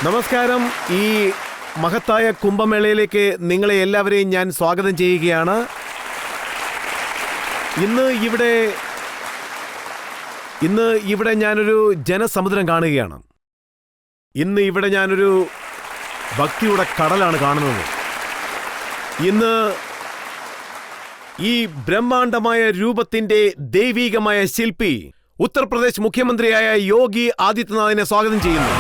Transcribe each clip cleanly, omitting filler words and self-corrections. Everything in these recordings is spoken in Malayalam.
നമസ്കാരം. ഈ മഹത്തായ കുംഭമേളയിലേക്ക് നിങ്ങളെ എല്ലാവരെയും ഞാൻ സ്വാഗതം ചെയ്യുകയാണ്. ഇന്ന് ഇവിടെ ഞാനൊരു ജനസമുദ്രം കാണുകയാണ്. ഇന്ന് ഇവിടെ ഞാനൊരു ഭക്തിയുടെ കടലാണ് കാണുന്നത്. ഇന്ന് ഈ ബ്രഹ്മാണ്ഡമായ രൂപത്തിന്റെ ദൈവീകമായ ശില്പി ഉത്തർപ്രദേശ് മുഖ്യമന്ത്രിയായ യോഗി ആദിത്യനാഥിനെ സ്വാഗതം ചെയ്യുന്നു.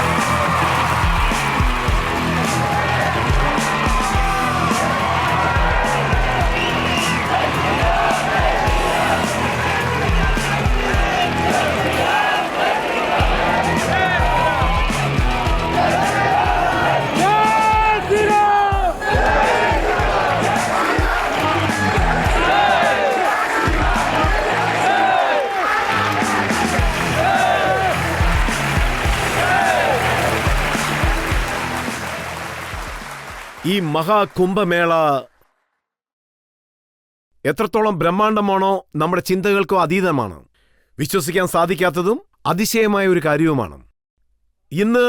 ഈ മഹാകുംഭമേള എത്രത്തോളം ബ്രഹ്മാണ്ഡമാണോ നമ്മുടെ ചിന്തകൾക്കോ അതീതമാണ്. വിശ്വസിക്കാൻ സാധിക്കാത്തതും അതിശയമായ ഒരു കാര്യവുമാണ്. ഇന്ന്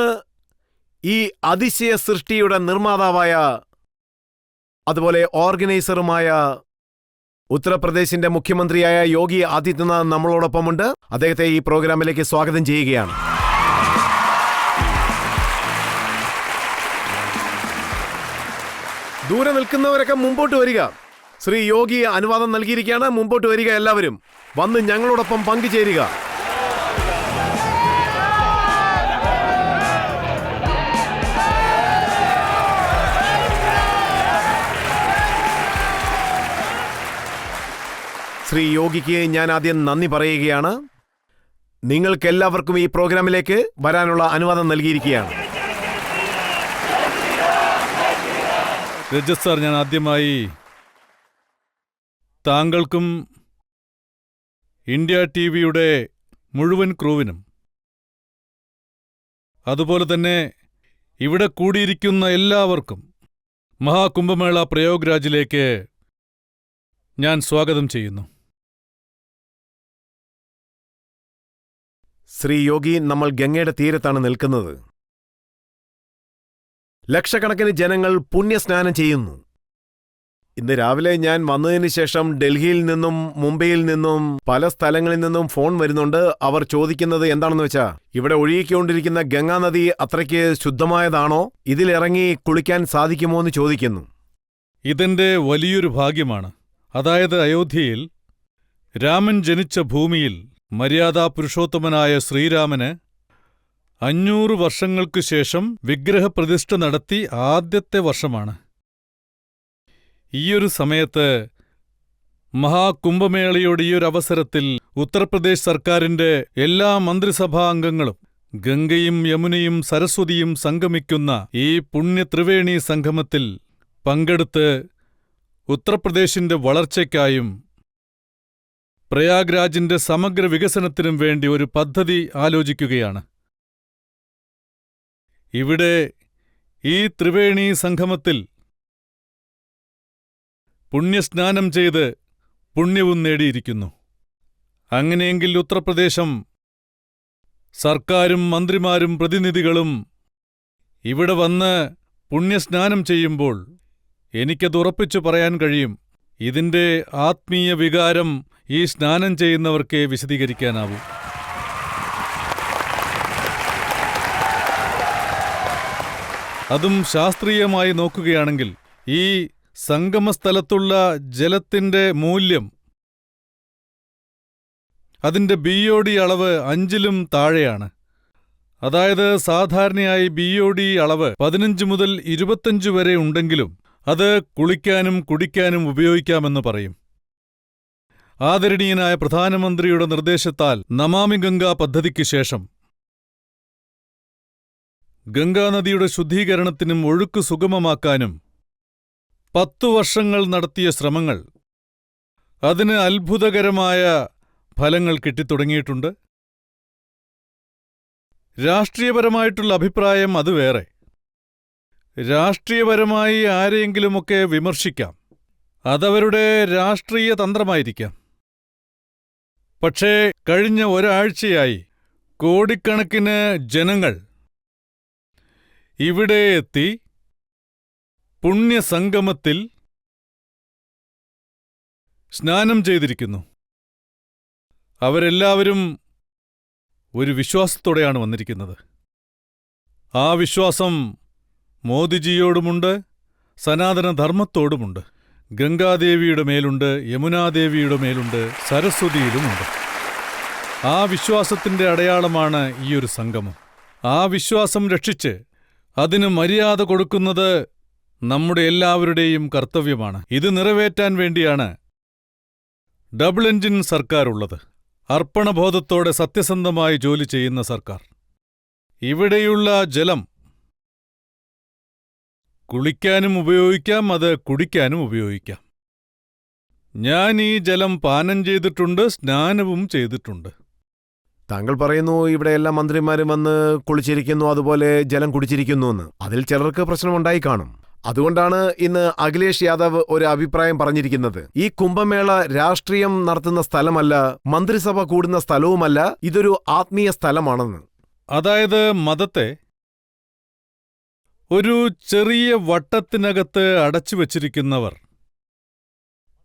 ഈ അതിശയ സൃഷ്ടിയുടെ നിർമ്മാതാവായ അതുപോലെ ഓർഗനൈസറുമായ ഉത്തർപ്രദേശിന്റെ മുഖ്യമന്ത്രിയായ യോഗി ആദിത്യനാഥ് നമ്മളോടൊപ്പമുണ്ട്. അദ്ദേഹത്തെ ഈ പ്രോഗ്രാമിലേക്ക് സ്വാഗതം ചെയ്യുകയാണ്. ദൂരെ നിൽക്കുന്നവരൊക്കെ മുമ്പോട്ട് വരിക. ശ്രീ യോഗി അനുവാദം നൽകിയിരിക്കുകയാണ്. മുമ്പോട്ട് വരിക, എല്ലാവരും വന്ന് ഞങ്ങളോടൊപ്പം പങ്കുചേരുക. ശ്രീ യോഗിക്ക് ഞാൻ ആദ്യം നന്ദി പറയുകയാണ്. നിങ്ങൾക്കെല്ലാവർക്കും ഈ പ്രോഗ്രാമിലേക്ക് വരാനുള്ള അനുവാദം നൽകിയിരിക്കുകയാണ്. രജത് സാർ, ഞാൻ ആദ്യമായി താങ്കൾക്കും ഇന്ത്യ ടിവിയുടെ മുഴുവൻ ക്രൂവിനും അതുപോലെ തന്നെ ഇവിടെ കൂടിയിരിക്കുന്ന എല്ലാവർക്കും മഹാകുംഭമേള പ്രയാഗ്രാജിലേക്ക് ഞാൻ സ്വാഗതം ചെയ്യുന്നു. ശ്രീ യോഗി, നമ്മൾ ഗംഗയുടെ തീരത്താണ് നിൽക്കുന്നത്. ലക്ഷക്കണക്കിന് ജനങ്ങൾ പുണ്യസ്നാനം ചെയ്യുന്നു. ഇന്ന് രാവിലെ ഞാൻ വന്നതിന് ശേഷം ഡൽഹിയിൽ നിന്നും മുംബൈയിൽ നിന്നും പല സ്ഥലങ്ങളിൽ നിന്നും ഫോൺ വരുന്നുണ്ട്. അവർ ചോദിക്കുന്നത് എന്താണെന്ന് വെച്ചാൽ, ഇവിടെ ഒഴുകിക്കൊണ്ടിരിക്കുന്ന ഗംഗാനദി അത്രയ്ക്ക് ശുദ്ധമായതാണോ, ഇതിലിറങ്ങി കുളിക്കാൻ സാധിക്കുമോ എന്ന് ചോദിക്കുന്നു. ഇതെന്റെ വലിയൊരു ഭാഗ്യമാണ്. അതായത് അയോധ്യയിൽ രാമൻ ജനിച്ച ഭൂമിയിൽ മര്യാദാ പുരുഷോത്തമനായ ശ്രീരാമന് 500 വർഷങ്ങൾക്കു ശേഷം വിഗ്രഹപ്രതിഷ്ഠ നടത്തി ആദ്യത്തെ വർഷമാണ്. ഈയൊരു സമയത്ത് മഹാകുംഭമേളയുടെ ഈയൊരവസരത്തിൽ ഉത്തർപ്രദേശ് സർക്കാരിന്റെ എല്ലാ മന്ത്രിസഭാ അംഗങ്ങളും ഗംഗയും യമുനയും സരസ്വതിയും സംഗമിക്കുന്ന ഈ പുണ്യത്രിവേണി സംഗമത്തിൽ പങ്കെടുത്ത് ഉത്തർപ്രദേശിന്റെ വളർച്ചയ്ക്കായും പ്രയാഗ്രാജിന്റെ സമഗ്ര വികസനത്തിനും വേണ്ടി ഒരു പദ്ധതി ആലോചിക്കുകയാണ്. ഇവിടെ ഈ ത്രിവേണി സംഗമത്തിൽ പുണ്യസ്നാനം ചെയ്ത് പുണ്യവും നേടിയിരിക്കുന്നു. അങ്ങനെയെങ്കിൽ ഉത്തർപ്രദേശം സർക്കാരും മന്ത്രിമാരും പ്രതിനിധികളും ഇവിടെ വന്ന് പുണ്യസ്നാനം ചെയ്യുമ്പോൾ എനിക്കത് ഉറപ്പിച്ചു പറയാൻ കഴിയും, ഇതിന്റെ ആത്മീയ വികാരം ഈ സ്നാനം ചെയ്യുന്നവർക്കേ വിശദീകരിക്കാനാവൂ. അതും ശാസ്ത്രീയമായി നോക്കുകയാണെങ്കിൽ ഈ സംഗമസ്ഥലത്തുള്ള ജലത്തിന്റെ മൂല്യം, അതിന്റെ BOD അളവ് 5-ലും താഴെയാണ്. അതായത് സാധാരണയായി BOD അളവ് 15 മുതൽ 25 വരെ ഉണ്ടെങ്കിലും അത് കുളിക്കാനും കുടിക്കാനും ഉപയോഗിക്കാമെന്ന് പറയും. ആദരണീയനായ പ്രധാനമന്ത്രിയുടെ നിർദ്ദേശത്താൽ നമാമി ഗംഗ പദ്ധതിക്ക് ശേഷം ഗംഗാനദിയുടെ ശുദ്ധീകരണത്തിനും ഒഴുക്ക് സുഗമമാക്കാനും 10 വർഷങ്ങൾ നടത്തിയ ശ്രമങ്ങൾ, അതിന് അത്ഭുതകരമായ ഫലങ്ങൾ കിട്ടിത്തുടങ്ങിയിട്ടുണ്ട്. രാഷ്ട്രീയപരമായിട്ടുള്ള അഭിപ്രായം അത് വേറെ. രാഷ്ട്രീയപരമായി ആരെയെങ്കിലുമൊക്കെ വിമർശിക്കാം, അതവരുടെ രാഷ്ട്രീയ തന്ത്രമായിരിക്കാം. പക്ഷേ കഴിഞ്ഞ ഒരാഴ്ചയായി കോടിക്കണക്കിന് ജനങ്ങൾ ഇവിടെ എത്തി പുണ്യസംഗമത്തിൽ സ്നാനം ചെയ്തിരിക്കുന്നു. അവരെല്ലാവരും ഒരു വിശ്വാസത്തോടെയാണ് വന്നിരിക്കുന്നത്. ആ വിശ്വാസം മോദിജിയോടുമുണ്ട്, സനാതനധർമ്മത്തോടുമുണ്ട്. ഗംഗാദേവിയുടെ മേലുണ്ട്, യമുനാദേവിയുടെ മേലുണ്ട്, സരസ്വതിയിലുമുണ്ട്. ആ വിശ്വാസത്തിന്റെ അടയാളമാണ് ഈയൊരു സംഗമം. ആ വിശ്വാസം രക്ഷിച്ച് അതിന് മര്യാദ കൊടുക്കുന്നത് നമ്മുടെ എല്ലാവരുടെയും കർത്തവ്യമാണ്. ഇത് നിറവേറ്റാൻ വേണ്ടിയാണ് ഡബിൾ എഞ്ചിൻ സർക്കാരുള്ളത്. അർപ്പണബോധത്തോടെ സത്യസന്ധമായി ജോലി ചെയ്യുന്ന സർക്കാർ. ഇവിടെയുള്ള ജലം കുളിക്കാനും ഉപയോഗിക്കാം, അത് കുടിക്കാനും ഉപയോഗിക്കാം. ഞാൻ ഈ ജലം പാനം ചെയ്തിട്ടുണ്ട്, സ്നാനവും ചെയ്തിട്ടുണ്ട്. താങ്കൾ പറയുന്നു ഇവിടെ എല്ലാ മന്ത്രിമാരും വന്ന് കുളിച്ചിരിക്കുന്നു, അതുപോലെ ജലം കുടിച്ചിരിക്കുന്നു എന്ന്. അതിൽ ചിലർക്ക് പ്രശ്നമുണ്ടായി കാണും. അതുകൊണ്ടാണ് ഇന്ന് അഖിലേഷ് യാദവ് ഒരു അഭിപ്രായം പറഞ്ഞിരിക്കുന്നത്. ഈ കുംഭമേള രാഷ്ട്രീയം നടത്തുന്ന സ്ഥലമല്ല, മന്ത്രിസഭ കൂടുന്ന സ്ഥലവുമല്ല, ഇതൊരു ആത്മീയ സ്ഥലമാണെന്ന്. അതായത് മതത്തെ ഒരു ചെറിയ വട്ടത്തിനകത്ത് അടച്ചുവച്ചിരിക്കുന്നവർ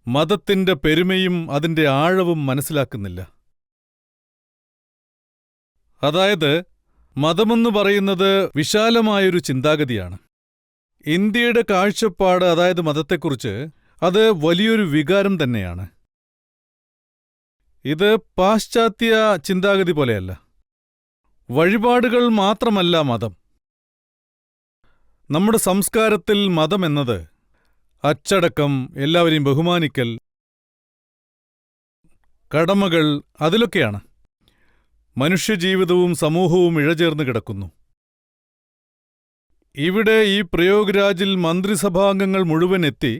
മതത്തിന്റെ പെരുമയും അതിന്റെ ആഴവും മനസ്സിലാക്കുന്നില്ല. അതായത് മതമെന്ന് പറയുന്നത് വിശാലമായൊരു ചിന്താഗതിയാണ്. ഇന്ത്യയുടെ കാഴ്ചപ്പാട്, അതായത് മതത്തെക്കുറിച്ച്, അത് വലിയൊരു വികാരം തന്നെയാണ്. ഇത് പാശ്ചാത്യ ചിന്താഗതി പോലെയല്ല. വഴിപാടുകൾ മാത്രമല്ല മതം. നമ്മുടെ സംസ്കാരത്തിൽ മതമെന്നത് അച്ചടക്കം, എല്ലാവരെയും ബഹുമാനിക്കൽ, കടമകൾ, അതിലൊക്കെയാണ്. മനുഷ്യജീവിതവും സമൂഹവും ഇഴചേർന്ന് കിടക്കുന്നു. ഇവിടെ ഈ പ്രയോഗരാജിൽ മന്ത്രിസഭാംഗങ്ങൾ മുഴുവൻ എത്തി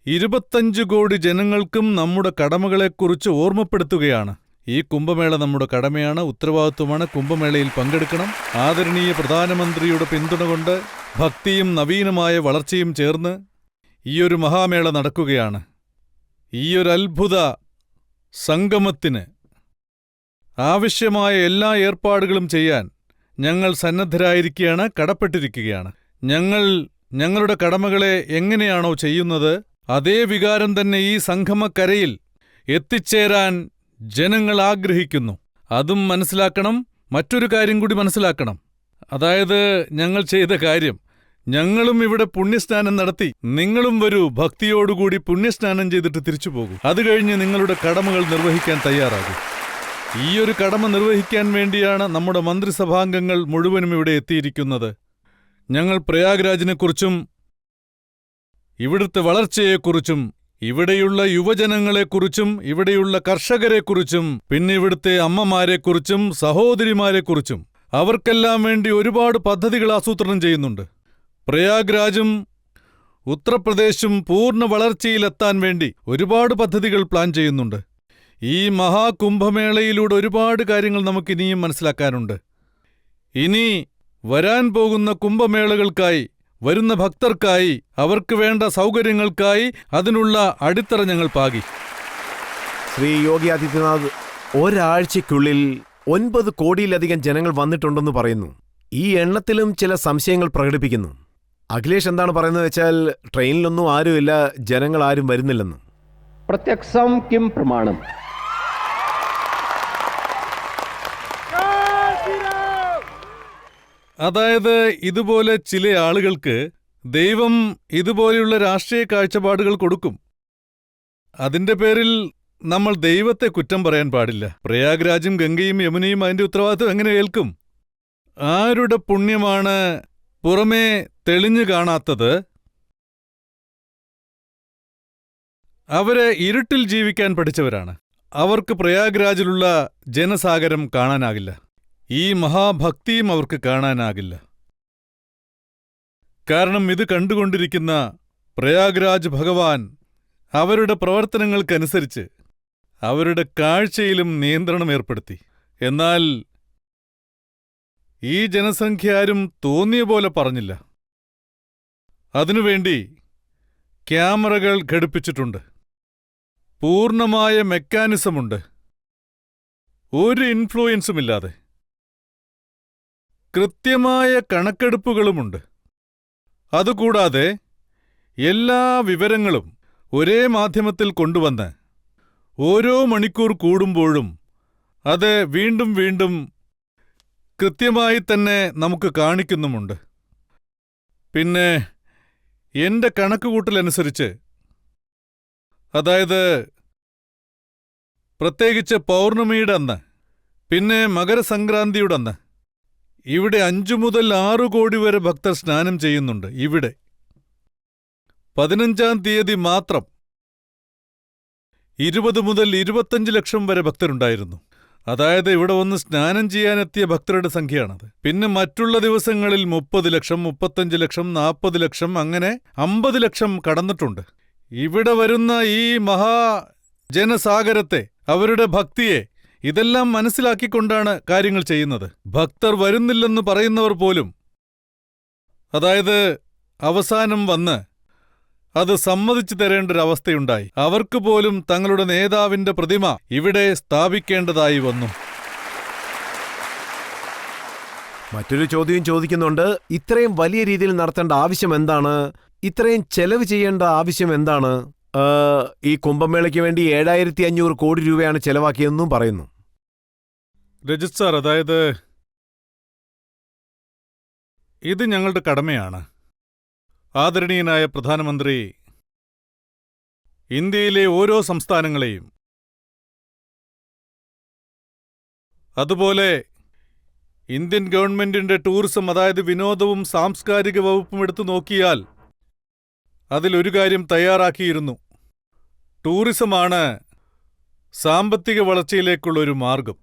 25 കോടി ജനങ്ങൾക്കും നമ്മുടെ കടമകളെക്കുറിച്ച് ഓർമ്മപ്പെടുത്തുകയാണ്. ഈ കുംഭമേള നമ്മുടെ കടമയാണ്, ഉത്തരവാദിത്വമാണ്. കുംഭമേളയിൽ പങ്കെടുക്കണം. ആദരണീയ പ്രധാനമന്ത്രിയുടെ പിന്തുണ കൊണ്ട് ഭക്തിയും നവീനമായ വളർച്ചയും ചേർന്ന് ഈയൊരു മഹാമേള നടക്കുകയാണ്. ഈയൊരു അത്ഭുത സംഗമത്തിന് ആവശ്യമായ എല്ലാ ഏർപ്പാടുകളും ചെയ്യാൻ ഞങ്ങൾ സന്നദ്ധരായിരിക്കുകയാണ്, കടപ്പെട്ടിരിക്കുകയാണ്. ഞങ്ങൾ ഞങ്ങളുടെ കടമകളെ എങ്ങനെയാണോ ചെയ്യുന്നത്, അതേ വികാരം തന്നെ ഈ സംഗമക്കരയിൽ എത്തിച്ചേരാൻ ജനങ്ങൾ ആഗ്രഹിക്കുന്നു. അതും മനസ്സിലാക്കണം. മറ്റൊരു കാര്യം കൂടി മനസ്സിലാക്കണം. അതായത് ഞങ്ങൾ ചെയ്ത കാര്യം, ഞങ്ങളും ഇവിടെ പുണ്യസ്നാനം നടത്തി. നിങ്ങളും വരൂ, ഭക്തിയോടുകൂടി പുണ്യസ്നാനം ചെയ്തിട്ട് തിരിച്ചു പോകൂ. അത് കഴിഞ്ഞ് നിങ്ങളുടെ കടമകൾ നിർവഹിക്കാൻ തയ്യാറാകൂ. ഈയൊരു കടമ നിർവഹിക്കാൻ വേണ്ടിയാണ് നമ്മുടെ മന്ത്രിസഭാംഗങ്ങൾ മുഴുവനും ഇവിടെ എത്തിയിരിക്കുന്നത്. ഞങ്ങൾ പ്രയാഗ്രാജിനെക്കുറിച്ചും ഇവിടുത്തെ വളർച്ചയെക്കുറിച്ചും ഇവിടെയുള്ള യുവജനങ്ങളെക്കുറിച്ചും ഇവിടെയുള്ള കർഷകരെക്കുറിച്ചും പിന്നെ ഇവിടുത്തെ അമ്മമാരെക്കുറിച്ചും സഹോദരിമാരെക്കുറിച്ചും അവർക്കെല്ലാം വേണ്ടി ഒരുപാട് പദ്ധതികൾ ആസൂത്രണം ചെയ്യുന്നുണ്ട്. പ്രയാഗ്രാജും ഉത്തർപ്രദേശും പൂർണ്ണ വളർച്ചയിലെത്താൻ വേണ്ടി ഒരുപാട് പദ്ധതികൾ പ്ലാൻ ചെയ്യുന്നുണ്ട്. ഈ മഹാകുംഭമേളയിലൂടെ ഒരുപാട് കാര്യങ്ങൾ നമുക്കിനിയും മനസ്സിലാക്കാനുണ്ട്. ഇനി വരാൻ പോകുന്ന കുംഭമേളകൾക്കായി, വരുന്ന ഭക്തർക്കായി, അവർക്ക് വേണ്ട സൗകര്യങ്ങൾക്കായി അതിനുള്ള അടിത്തറ ഞങ്ങൾ പാകി. ശ്രീ യോഗി ആദിത്യനാഥ്, ഒരാഴ്ചയ്ക്കുള്ളിൽ 9 കോടിയിലധികം ജനങ്ങൾ വന്നിട്ടുണ്ടെന്ന് പറയുന്നു. ഈ എണ്ണത്തിലും ചില സംശയങ്ങൾ പ്രകടിപ്പിക്കുന്നു. അഖിലേഷ് എന്താണ് പറയുന്നത് വെച്ചാൽ, ട്രെയിനിലൊന്നും ആരുമില്ല, ജനങ്ങൾ ആരും വരുന്നില്ലെന്ന്. പ്രത്യക്ഷം കിം പ്രമാണം. അതായത് ഇതുപോലെ ചില ആളുകൾക്ക് ദൈവം ഇതുപോലെയുള്ള രാഷ്ട്രീയ കാഴ്ചപ്പാടുകൾ കൊടുക്കും. അതിന്റെ പേരിൽ നമ്മൾ ദൈവത്തെ കുറ്റം പറയാൻ പാടില്ല. പ്രയാഗ്രാജും ഗംഗയും യമുനയും അതിന്റെ ഉത്തരവാദിത്വം എങ്ങനെ ഏൽക്കും? ആരുടെ പുണ്യമാണ് പുറമേ തെളിഞ്ഞു കാണാത്തത്? അവര് ഇരുട്ടിൽ ജീവിക്കാൻ പഠിച്ചവരാണ്. അവർക്ക് പ്രയാഗ്രാജിലുള്ള ജനസാഗരം കാണാനാകില്ല. ഈ മഹാഭക്തിയും അവർക്ക് കാണാനാകില്ല. കാരണം ഇത് കണ്ടുകൊണ്ടിരിക്കുന്ന പ്രയാഗ്രാജ് ഭഗവാൻ അവരുടെ പ്രവർത്തനങ്ങൾക്കനുസരിച്ച് അവരുടെ കാഴ്ചയിലും നിയന്ത്രണം ഏർപ്പെടുത്തി. എന്നാൽ ഈ ജനസംഖ്യ ആരും തോന്നിയ പോലെ പറഞ്ഞില്ല. അതിനുവേണ്ടി ക്യാമറകൾ ഘടിപ്പിച്ചിട്ടുണ്ട്. പൂർണ്ണമായ മെക്കാനിസമുണ്ട്. ഒരു ഇൻഫ്ലുവൻസുമില്ലാതെ കൃത്യമായ കണക്കെടുപ്പുകളുമുണ്ട്. അതുകൂടാതെ എല്ലാ വിവരങ്ങളും ഒരേ മാധ്യമത്തിൽ കൊണ്ടുവന്ന് ഓരോ മണിക്കൂർ കൂടുമ്പോഴും അത് വീണ്ടും വീണ്ടും കൃത്യമായി തന്നെ നമുക്ക് കാണിക്കുന്നുമുണ്ട്. പിന്നെ എന്റെ കണക്കുകൂട്ടലനുസരിച്ച്, അതായത് പ്രത്യേകിച്ച് പൗർണമിയുടെ അന്ന്, പിന്നെ മകരസംക്രാന്തിയുടെ അന്ന് ഇവിടെ 5 മുതൽ 6 കോടി വരെ ഭക്തർ സ്നാനം ചെയ്യുന്നുണ്ട്. ഇവിടെ 15-ാം തീയതി മാത്രം 20 മുതൽ 25 ലക്ഷം വരെ ഭക്തരുണ്ടായിരുന്നു. അതായത് ഇവിടെ വന്ന് സ്നാനം ചെയ്യാനെത്തിയ ഭക്തരുടെ സംഖ്യയാണത്. പിന്നെ മറ്റുള്ള ദിവസങ്ങളിൽ 30 ലക്ഷം, 35 ലക്ഷം, 40 ലക്ഷം, അങ്ങനെ 50 ലക്ഷം കടന്നിട്ടുണ്ട്. ഇവിടെ വരുന്ന ഈ മഹാജനസാഗരത്തെ, അവരുടെ ഭക്തിയെ, ഇതെല്ലാം മനസ്സിലാക്കിക്കൊണ്ടാണ് കാര്യങ്ങൾ ചെയ്യുന്നത്. ഭക്തർ വരുന്നില്ലെന്ന് പറയുന്നവർ പോലും, അതായത് അവസാനം വന്ന് അത് സമ്മതിച്ചു തരേണ്ടൊരവസ്ഥയുണ്ടായി. അവർക്ക് പോലും തങ്ങളുടെ നേതാവിന്റെ പ്രതിമ ഇവിടെ സ്ഥാപിക്കേണ്ടതായി വന്നു. മറ്റൊരു ചോദ്യം ചോദിക്കുന്നുണ്ട്, ഇത്രയും വലിയ രീതിയിൽ നടത്തേണ്ട ആവശ്യം എന്താണ്? ഇത്രയും ചെലവ് ചെയ്യേണ്ട ആവശ്യം എന്താണ്? ഈ കുംഭമേളയ്ക്ക് വേണ്ടി 7500 കോടി രൂപയാണ് ചെലവാക്കിയതെന്നും പറയുന്നു. രജിത് സാർ, അതായത് ഇത് ഞങ്ങളുടെ കടമയാണ്. ആദരണീയനായ പ്രധാനമന്ത്രി ഇന്ത്യയിലെ ഓരോ സംസ്ഥാനങ്ങളെയും, അതുപോലെ ഇന്ത്യൻ ഗവൺമെന്റിന്റെ ടൂറിസം, അതായത് വിനോദവും സാംസ്കാരിക വകുപ്പും എടുത്തു നോക്കിയാൽ അതിലൊരു കാര്യം തയ്യാറാക്കിയിരുന്നു. ടൂറിസമാണ് സാമ്പത്തിക വളർച്ചയിലേക്കുള്ളൊരു മാർഗം.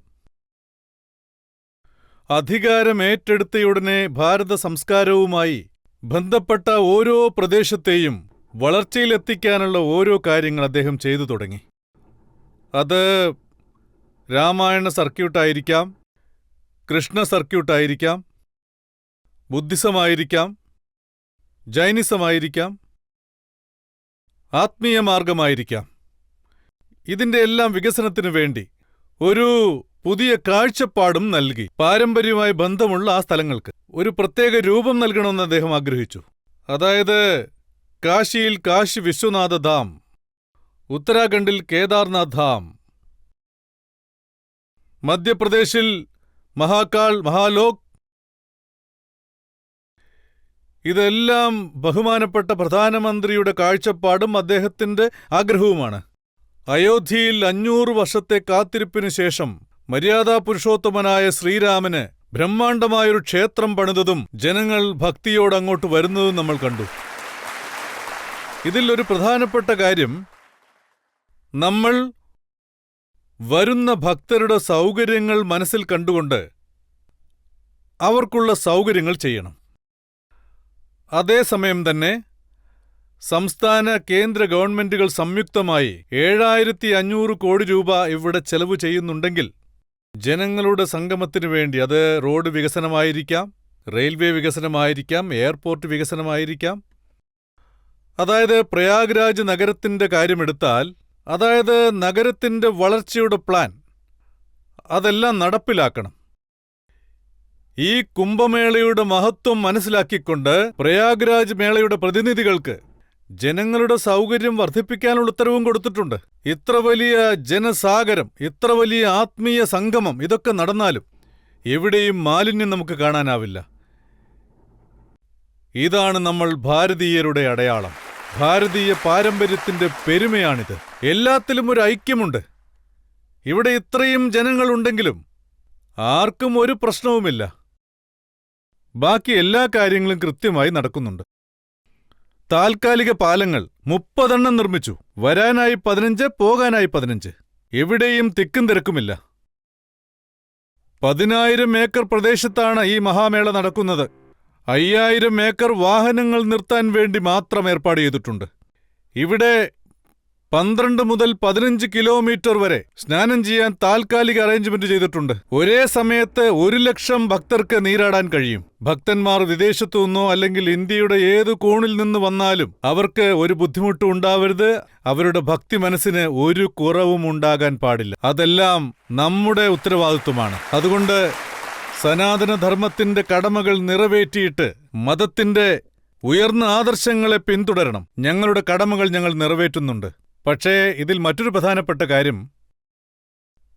അധികാരമേറ്റെടുത്തയുടനെ ഭാരത സംസ്കാരവുമായി ബന്ധപ്പെട്ട ഓരോ പ്രദേശത്തെയും വളർച്ചയിലെത്തിക്കാനുള്ള ഓരോ കാര്യങ്ങൾ അദ്ദേഹം ചെയ്തു തുടങ്ങി. അത് രാമായണ സർക്യൂട്ടായിരിക്കാം, കൃഷ്ണ സർക്യൂട്ടായിരിക്കാം, ബുദ്ധിസമായിരിക്കാം, ജൈനിസമായിരിക്കാം, ആത്മീയ മാർഗമായിരിക്കാം. ഇതിന്റെ എല്ലാം വികസനത്തിനു വേണ്ടി ഒരു പുതിയ കാഴ്ചപ്പാടും നൽകി. പാരമ്പര്യവുമായി ബന്ധമുള്ള ആ സ്ഥലങ്ങൾക്ക് ഒരു പ്രത്യേക രൂപം നൽകണമെന്ന് അദ്ദേഹം ആഗ്രഹിച്ചു. അതായത് കാശിയിൽ കാശി വിശ്വനാഥ ധാം, ഉത്തരാഖണ്ഡിൽ കേദാർനാഥ് ധാം, മധ്യപ്രദേശിൽ മഹാകാൾ, മഹാലോക്. ഇതെല്ലാം ബഹുമാനപ്പെട്ട പ്രധാനമന്ത്രിയുടെ കാഴ്ചപ്പാടും അദ്ദേഹത്തിന്റെ ആഗ്രഹവുമാണ്. അയോധ്യയിൽ 500 വർഷത്തെ കാത്തിരിപ്പിനു ശേഷം മര്യാദാ പുരുഷോത്തമനായ ശ്രീരാമന് ബ്രഹ്മാണ്ഡമായൊരു ക്ഷേത്രം പണിതതും ജനങ്ങൾ ഭക്തിയോടങ്ങോട്ട് വരുന്നതും നമ്മൾ കണ്ടു. ഇതിൽ ഒരു പ്രധാനപ്പെട്ട കാര്യം, നമ്മൾ വരുന്ന ഭക്തരുടെ സൗകര്യങ്ങൾ മനസ്സിൽ കണ്ടുകൊണ്ട് അവർക്കുള്ള സൗകര്യങ്ങൾ ചെയ്യണം. അതേസമയം തന്നെ സംസ്ഥാന കേന്ദ്ര ഗവൺമെന്റുകൾ സംയുക്തമായി 7500 കോടി രൂപ ഇവിടെ ചെലവ് ചെയ്യുന്നുണ്ടെങ്കിൽ ജനങ്ങളുടെ സംഗമത്തിനു വേണ്ടി, അത് റോഡ് വികസനമായിരിക്കാം, റെയിൽവേ വികസനമായിരിക്കാം, എയർപോർട്ട് വികസനമായിരിക്കാം, അതായത് പ്രയാഗ്രാജ് നഗരത്തിന്റെ കാര്യമെടുത്താൽ, അതായത് നഗരത്തിന്റെ വളർച്ചയുടെ പ്ലാൻ, അതെല്ലാം നടപ്പിലാക്കണം. ഈ കുംഭമേളയുടെ മഹത്വം മനസ്സിലാക്കിക്കൊണ്ട് പ്രയാഗ്രാജ് മേളയുടെ പ്രതിനിധികൾക്ക് ജനങ്ങളുടെ സൗകര്യം വർദ്ധിപ്പിക്കാനുള്ള ഉത്തരവും കൊടുത്തിട്ടുണ്ട്. ഇത്ര വലിയ ജനസാഗരം, ഇത്ര വലിയ ആത്മീയ സംഗമം, ഇതൊക്കെ നടന്നാലും എവിടെയും മാലിന്യം നമുക്ക് കാണാനാവില്ല. ഇതാണ് നമ്മൾ ഭാരതീയരുടെ അടയാളം. ഭാരതീയ പാരമ്പര്യത്തിന്റെ പെരുമയാണിത്. എല്ലാത്തിലും ഒരു ഐക്യമുണ്ട്. ഇവിടെ ഇത്രയും ജനങ്ങളുണ്ടെങ്കിലും ആർക്കും ഒരു പ്രശ്നവുമില്ല. ബാക്കി എല്ലാ കാര്യങ്ങളും കൃത്യമായി നടക്കുന്നുണ്ട്. താൽക്കാലിക പാലങ്ങൾ 30 നിർമ്മിച്ചു. വരാനായി 15, പോകാനായി 15. എവിടെയും തിക്കും തിരക്കുമില്ല. 10,000 ഏക്കർ പ്രദേശത്താണ് ഈ മഹാമേള നടക്കുന്നത്. 5,000 ഏക്കർ വാഹനങ്ങൾ നിർത്താൻ വേണ്ടി മാത്രം ഏർപ്പാട് ചെയ്തിട്ടുണ്ട്. ഇവിടെ 12 മുതൽ 15 കിലോമീറ്റർ വരെ സ്നാനം ചെയ്യാൻ താൽക്കാലിക അറേഞ്ച്മെന്റ് ചെയ്തിട്ടുണ്ട്. ഒരേ സമയത്ത് 1 ലക്ഷം ഭക്തർക്ക് നീരാടാൻ കഴിയും. ഭക്തന്മാർ വിദേശത്തു നിന്നോ അല്ലെങ്കിൽ ഇന്ത്യയുടെ ഏതു കോണിൽ നിന്ന് വന്നാലും അവർക്ക് ഒരു ബുദ്ധിമുട്ടും ഉണ്ടാവരുത്. അവരുടെ ഭക്തി മനസ്സിന് ഒരു കുറവും ഉണ്ടാകാൻ പാടില്ല. അതെല്ലാം നമ്മുടെ ഉത്തരവാദിത്വമാണ്. അതുകൊണ്ട് സനാതനധർമ്മത്തിന്റെ കടമകൾ നിറവേറ്റിയിട്ട് മതത്തിന്റെ ഉയർന്ന ആദർശങ്ങളെ പിന്തുടരണം. ഞങ്ങളുടെ കടമകൾ ഞങ്ങൾ നിറവേറ്റുന്നുണ്ട്. പക്ഷേ ഇതിൽ മറ്റൊരു പ്രധാനപ്പെട്ട കാര്യം,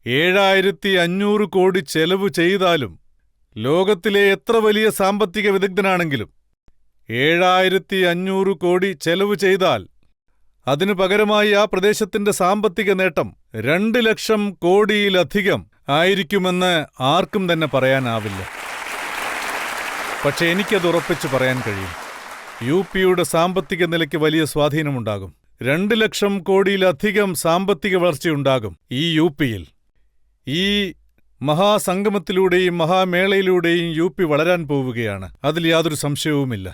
7500 കോടി ചെലവ് ചെയ്താലും, ലോകത്തിലെ എത്ര വലിയ സാമ്പത്തിക വിദഗ്ധനാണെങ്കിലും 7500 കോടി ചെലവ് ചെയ്താൽ അതിനു പകരമായി ആ പ്രദേശത്തിന്റെ സാമ്പത്തിക നേട്ടം 2 ലക്ഷം കോടിയിലധികം ആയിരിക്കുമെന്ന് ആർക്കും തന്നെ പറയാനാവില്ല. പക്ഷെ എനിക്കത് ഉറപ്പിച്ചു പറയാൻ കഴിയും. യുടെ സാമ്പത്തിക നിലയ്ക്ക് വലിയ സ്വാധീനമുണ്ടാകും. 2 ലക്ഷം കോടിയിലധികം സാമ്പത്തിക വളർച്ചയുണ്ടാകും ഈ യിൽ. ഈ മഹാസംഗമത്തിലൂടെയും മഹാമേളയിലൂടെയും വളരാൻ പോവുകയാണ്. അതിൽ യാതൊരു സംശയവുമില്ല.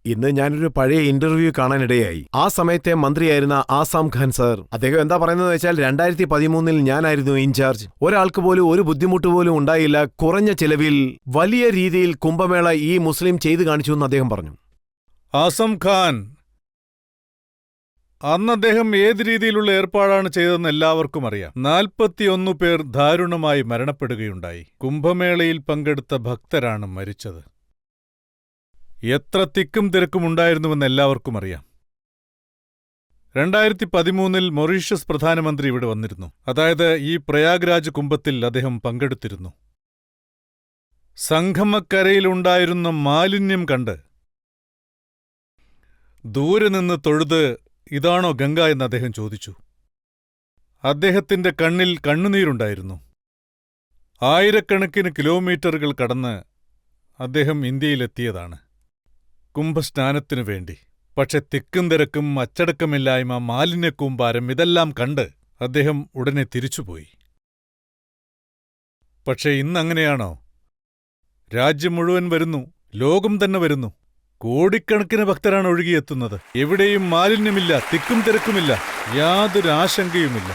ഇന്ന് ഞാനൊരു പഴയ ഇന്റർവ്യൂ കാണാനിടയായി. ആ സമയത്തെ മന്ത്രിയായിരുന്ന ആസാം ഖാൻ സാർ, അദ്ദേഹം എന്താ പറയുന്നത് വെച്ചാൽ 2013 ഞാനായിരുന്നു ഇൻചാർജ്. ഒരാൾക്ക് പോലും ഒരു ബുദ്ധിമുട്ട് പോലും ഉണ്ടായില്ല. കുറഞ്ഞ ചെലവിൽ വലിയ രീതിയിൽ കുംഭമേള ഈ മുസ്ലിം ചെയ്തു കാണിച്ചു എന്ന് അദ്ദേഹം പറഞ്ഞു. ആസം ഖാൻ, അന്ന് അദ്ദേഹം ഏത് രീതിയിലുള്ള ഏർപ്പാടാണ് ചെയ്തതെന്ന് എല്ലാവർക്കും അറിയാം. 41 പേർ ദാരുണമായി മരണപ്പെടുകയുണ്ടായി. കുംഭമേളയിൽ പങ്കെടുത്ത ഭക്തരാണ് മരിച്ചത്. എത്ര തിക്കും തിരക്കും ഉണ്ടായിരുന്നുവെന്ന് എല്ലാവർക്കും അറിയാം. 2013 മൊറീഷ്യസ് പ്രധാനമന്ത്രി ഇവിടെ വന്നിരുന്നു. അതായത് ഈ പ്രയാഗ്രാജ് കുംഭത്തിൽ അദ്ദേഹം പങ്കെടുത്തിരുന്നു. സംഗമക്കരയിലുണ്ടായിരുന്ന മാലിന്യം കണ്ട് ദൂരെ നിന്ന് തൊഴുത് ഇതാണോ ഗംഗ എന്ന് അദ്ദേഹം ചോദിച്ചു. അദ്ദേഹത്തിന്റെ കണ്ണിൽ കണ്ണുനീരുണ്ടായിരുന്നു. ആയിരക്കണക്കിന് കിലോമീറ്ററുകൾ കടന്ന് അദ്ദേഹം ഇന്ത്യയിലെത്തിയതാണ് കുംഭസ്നാനത്തിനു വേണ്ടി. പക്ഷെ തിക്കും തിരക്കും, അച്ചടക്കമില്ലായ്മ, മാലിന്യക്കൂമ്പാരം ഇതെല്ലാം കണ്ട് അദ്ദേഹം ഉടനെ തിരിച്ചുപോയി. പക്ഷെ ഇന്നങ്ങനെയാണോ? രാജ്യം മുഴുവൻ വരുന്നു, ലോകം തന്നെ വരുന്നു. കോടിക്കണക്കിന് ഭക്തരാണ് ഒഴുകിയെത്തുന്നത്. എവിടെയും മാലിന്യമില്ല, തിക്കും തിരക്കുമില്ല, യാതൊരു ആശങ്കയുമില്ല.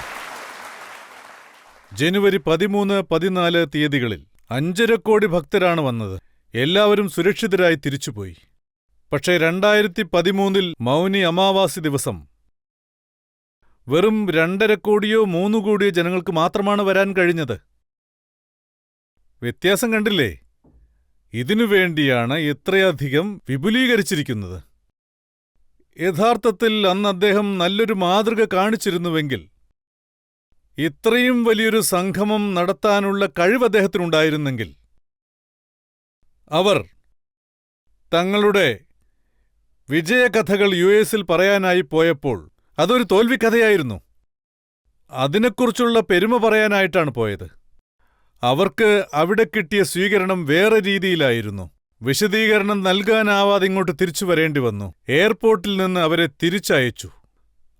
ജനുവരി 13, 14 തീയതികളിൽ 5.5 കോടി ഭക്തരാണ് വന്നത്. എല്ലാവരും സുരക്ഷിതരായി തിരിച്ചുപോയി. പക്ഷേ 2013 മൗനി അമാവാസി ദിവസം വെറും 2.5 കോടിയോ 3 കോടിയോ ജനങ്ങൾക്ക് മാത്രമാണ് വരാൻ കഴിഞ്ഞത്. വ്യത്യാസം കണ്ടില്ലേ? ഇതിനുവേണ്ടിയാണ് ഇത്രയധികം വിപുലീകരിച്ചിരിക്കുന്നത്. യഥാർത്ഥത്തിൽ അന്ന് അദ്ദേഹം നല്ലൊരു മാതൃക കാണിച്ചിരുന്നുവെങ്കിൽ ഇത്രയും വലിയൊരു സംഗമം നടത്താനുള്ള കഴിവ് അദ്ദേഹത്തിനുണ്ടായിരുന്നെങ്കിൽ അവർ തങ്ങളുടെ വിജയകഥകൾ യുഎസിൽ പറയാനായി പോയപ്പോൾ അതൊരു തോൽവിക്കഥയായിരുന്നു. അതിനെക്കുറിച്ചുള്ള പെരുമ പറയാനായിട്ടാണ് പോയത്. അവർക്ക് അവിടെ കിട്ടിയ സ്വീകരണം വേറെ രീതിയിലായിരുന്നു. വിശദീകരണം നൽകാനാവാതെ ഇങ്ങോട്ട് തിരിച്ചു വരേണ്ടി വന്നു. എയർപോർട്ടിൽ നിന്ന് അവരെ തിരിച്ചയച്ചു.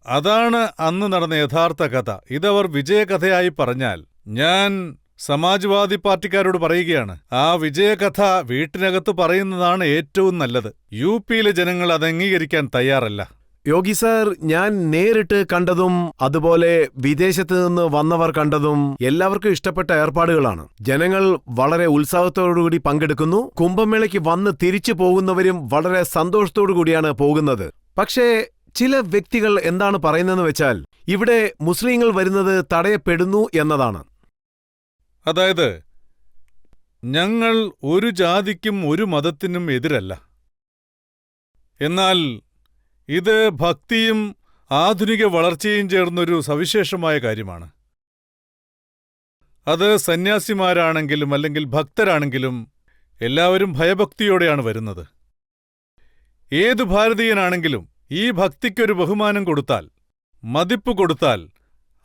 അതാണ് അന്ന് നടന്ന യഥാർത്ഥ കഥ. ഇതവർ വിജയകഥയായി പറഞ്ഞാൽ ഞാൻ സമാജ്വാദി പാർട്ടിക്കാരോട് പറയുകയാണ്, ആ വിജയകഥ വീട്ടിനകത്ത് പറയുന്നതാണ് ഏറ്റവും നല്ലത്. യുപിയിലെ ജനങ്ങൾ അത് അംഗീകരിക്കാൻ തയ്യാറല്ല. യോഗി സാർ, ഞാൻ നേരിട്ട് കണ്ടതും അതുപോലെ വിദേശത്ത് നിന്ന് വന്നവർ കണ്ടതും എല്ലാവർക്കും ഇഷ്ടപ്പെട്ട ഏർപ്പാടുകളാണ്. ജനങ്ങൾ വളരെ ഉത്സാഹത്തോടുകൂടി പങ്കെടുക്കുന്നു. കുംഭമേളയ്ക്ക് വന്ന് തിരിച്ചു പോകുന്നവരും വളരെ സന്തോഷത്തോടു കൂടിയാണ് പോകുന്നത്. പക്ഷേ ചില വ്യക്തികൾ എന്താണ് പറയുന്നതെന്ന് വെച്ചാൽ ഇവിടെ മുസ്ലിങ്ങൾ വരുന്നത് തടയപ്പെടുന്നു എന്നതാണ്. അതായത് ഞങ്ങൾ ഒരു ജാതിക്കും ഒരു മതത്തിനും എതിരല്ല. എന്നാൽ ഇത് ഭക്തിയും ആധുനിക വളർച്ചയും ചേർന്നൊരു സവിശേഷമായ കാര്യമാണ്. അത് സന്യാസിമാരാണെങ്കിലും അല്ലെങ്കിൽ ഭക്തരാണെങ്കിലും എല്ലാവരും ഭയഭക്തിയോടെയാണ് വരുന്നത്. ഏതു ഭാരതീയനാണെങ്കിലും ഈ ഭക്തിക്കൊരു ബഹുമാനം കൊടുത്താൽ, മതിപ്പ് കൊടുത്താൽ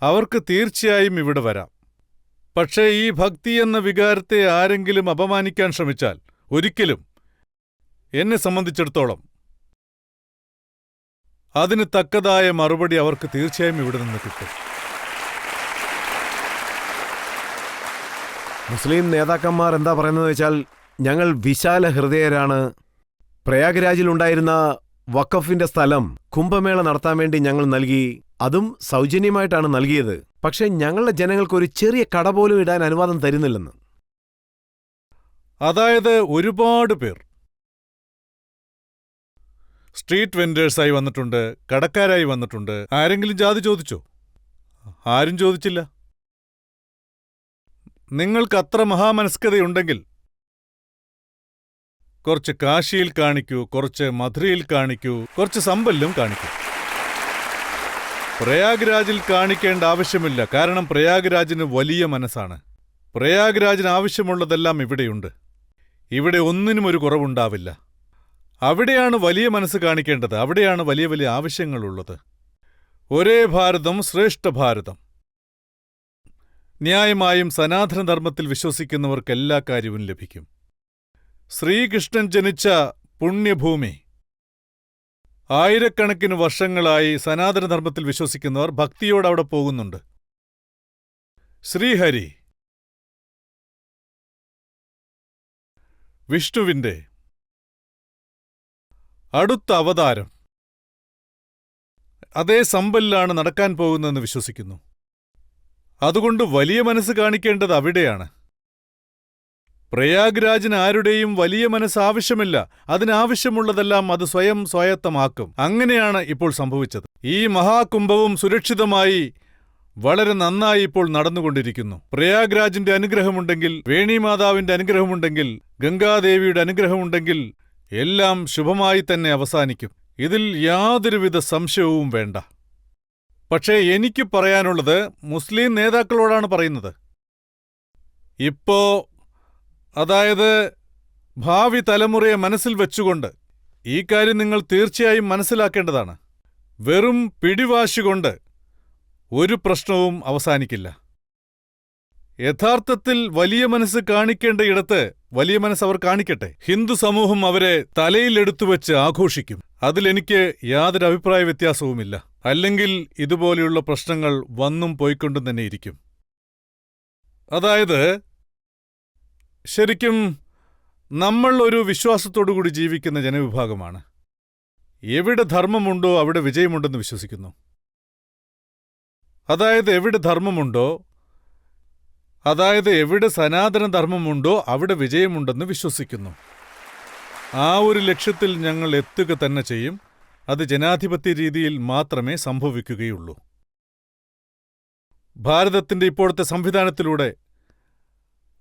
അവർക്ക് തീർച്ചയായും ഇവിടെ വരാം. പക്ഷേ ഈ ഭക്തി എന്ന വികാരത്തെ ആരെങ്കിലും അപമാനിക്കാൻ ശ്രമിച്ചാൽ ഒരിക്കലും, എന്നെ സംബന്ധിച്ചിടത്തോളം, അതിന് തക്കതായ മറുപടി അവർക്ക് തീർച്ചയായും ഇവിടെ നിന്ന് കിട്ടും. മുസ്ലിം നേതാക്കന്മാർ എന്താ പറയുന്നത് വെച്ചാൽ ഞങ്ങൾ വിശാല ഹൃദയരാണ്. പ്രയാഗ്രാജിലുണ്ടായിരുന്ന വഖഫിന്റെ സ്ഥലം കുംഭമേള നടത്താൻ വേണ്ടി ഞങ്ങൾ നൽകി. അതും സൗജന്യമായിട്ടാണ് നൽകിയത്. പക്ഷെ ഞങ്ങളുടെ ജനങ്ങൾക്ക് ഒരു ചെറിയ കട പോലും ഇടാൻ അനുവാദം തരുന്നില്ലെന്ന്. അതായത് ഒരുപാട് പേർ സ്ട്രീറ്റ് വെൻഡേഴ്സായി വന്നിട്ടുണ്ട്, കടക്കാരായി വന്നിട്ടുണ്ട്. ആരെങ്കിലും ജാതി ചോദിച്ചോ? ആരും ചോദിച്ചില്ല. നിങ്ങൾക്ക് അത്ര മഹാമനസ്കതയുണ്ടെങ്കിൽ കുറച്ച് കാശിയിൽ കാണിക്കൂ, കുറച്ച് മധുരയിൽ കാണിക്കൂ, കുറച്ച് സമ്പലിലും കാണിക്കൂ. പ്രയാഗ്രാജിൽ കാണിക്കേണ്ട ആവശ്യമില്ല, കാരണം പ്രയാഗ്രാജിന് വലിയ മനസ്സാണ്. പ്രയാഗ്രാജിന് ആവശ്യമുള്ളതെല്ലാം ഇവിടെയുണ്ട്. ഇവിടെ ഒന്നിനും ഒരു കുറവുണ്ടാവില്ല. അവിടെയാണ് വലിയ മനസ്സ് കാണിക്കേണ്ടത്. അവിടെയാണ് വലിയ വലിയ ആവശ്യങ്ങളുള്ളത്. ഒരേ ഭാരതം ശ്രേഷ്ഠ ഭാരതം. ന്യായമായും സനാതനധർമ്മത്തിൽ വിശ്വസിക്കുന്നവർക്ക് എല്ലാ കാര്യവും ലഭിക്കും. ശ്രീകൃഷ്ണൻ ജനിച്ച പുണ്യഭൂമി. ആയിരക്കണക്കിന് വർഷങ്ങളായി സനാതനധർമ്മത്തിൽ വിശ്വസിക്കുന്നവർ ഭക്തിയോടെ അവിടെ പോകുന്നുണ്ട്. ശ്രീഹരി, വിഷ്ണുവിന്റെ അടുത്ത അവതാരം അതേ സമ്പലിലാണ് നടക്കാൻ പോകുന്നതെന്ന് വിശ്വസിക്കുന്നു. അതുകൊണ്ട് വലിയ മനസ്സ് കാണിക്കേണ്ടത് അവിടെയാണ്. പ്രയാഗ്രാജിന് ആരുടെയും വലിയ മനസ്സ് ആവശ്യമില്ല. അതിനാവശ്യമുള്ളതെല്ലാം അത് സ്വയം സ്വായത്തമാക്കും. അങ്ങനെയാണ് ഇപ്പോൾ സംഭവിച്ചത്. ഈ മഹാകുംഭവും സുരക്ഷിതമായി വളരെ നന്നായി ഇപ്പോൾ നടന്നുകൊണ്ടിരിക്കുന്നു. പ്രയാഗ്രാജിന്റെ അനുഗ്രഹമുണ്ടെങ്കിൽ, വേണിമാതാവിന്റെ അനുഗ്രഹമുണ്ടെങ്കിൽ, ഗംഗാദേവിയുടെ അനുഗ്രഹമുണ്ടെങ്കിൽ എല്ലാം ശുഭമായി തന്നെ അവസാനിക്കും. ഇതിൽ യാതൊരുവിധ സംശയവും വേണ്ട. പക്ഷേ എനിക്ക് പറയാനുള്ളത് മുസ്ലിം നേതാക്കളോടാണ് പറയുന്നത്. ഇപ്പോ, അതായത് ഭാവി തലമുറയെ മനസ്സിൽ വെച്ചുകൊണ്ട് ഈ കാര്യം നിങ്ങൾ തീർച്ചയായും മനസ്സിലാക്കേണ്ടതാണ്. വെറും പിടിവാശികൊണ്ട് ഒരു പ്രശ്നവും അവസാനിക്കില്ല. യഥാർത്ഥത്തിൽ വലിയ മനസ്സ് കാണിക്കേണ്ടയിടത്ത് വലിയ മനസ്സ് അവർ കാണിക്കട്ടെ. ഹിന്ദു സമൂഹം അവരെ തലയിലെടുത്തുവെച്ച് ആഘോഷിക്കും. അതിലെനിക്ക് യാതൊരു അഭിപ്രായ വ്യത്യാസവുമില്ല. അല്ലെങ്കിൽ ഇതുപോലെയുള്ള പ്രശ്നങ്ങൾ വന്നും പോയിക്കൊണ്ടും തന്നെ ഇരിക്കും. അതായത് ശരിക്കും നമ്മൾ ഒരു വിശ്വാസത്തോടുകൂടി ജീവിക്കുന്ന ജനവിഭാഗമാണ്. എവിടെ ധർമ്മമുണ്ടോ അവിടെ വിജയമുണ്ടെന്ന് വിശ്വസിക്കുന്നു. അതായത് എവിടെ ധർമ്മമുണ്ടോ, അതായത് എവിടെ സനാതനധർമ്മമുണ്ടോ അവിടെ വിജയമുണ്ടെന്ന് വിശ്വസിക്കുന്നു. ആ ഒരു ലക്ഷ്യത്തിൽ ഞങ്ങൾ എത്തുക തന്നെ ചെയ്യും. അത് ജനാധിപത്യ രീതിയിൽ മാത്രമേ സംഭവിക്കുകയുള്ളൂ. ഭാരതത്തിന്റെ ഇപ്പോഴത്തെ സംവിധാനത്തിലൂടെ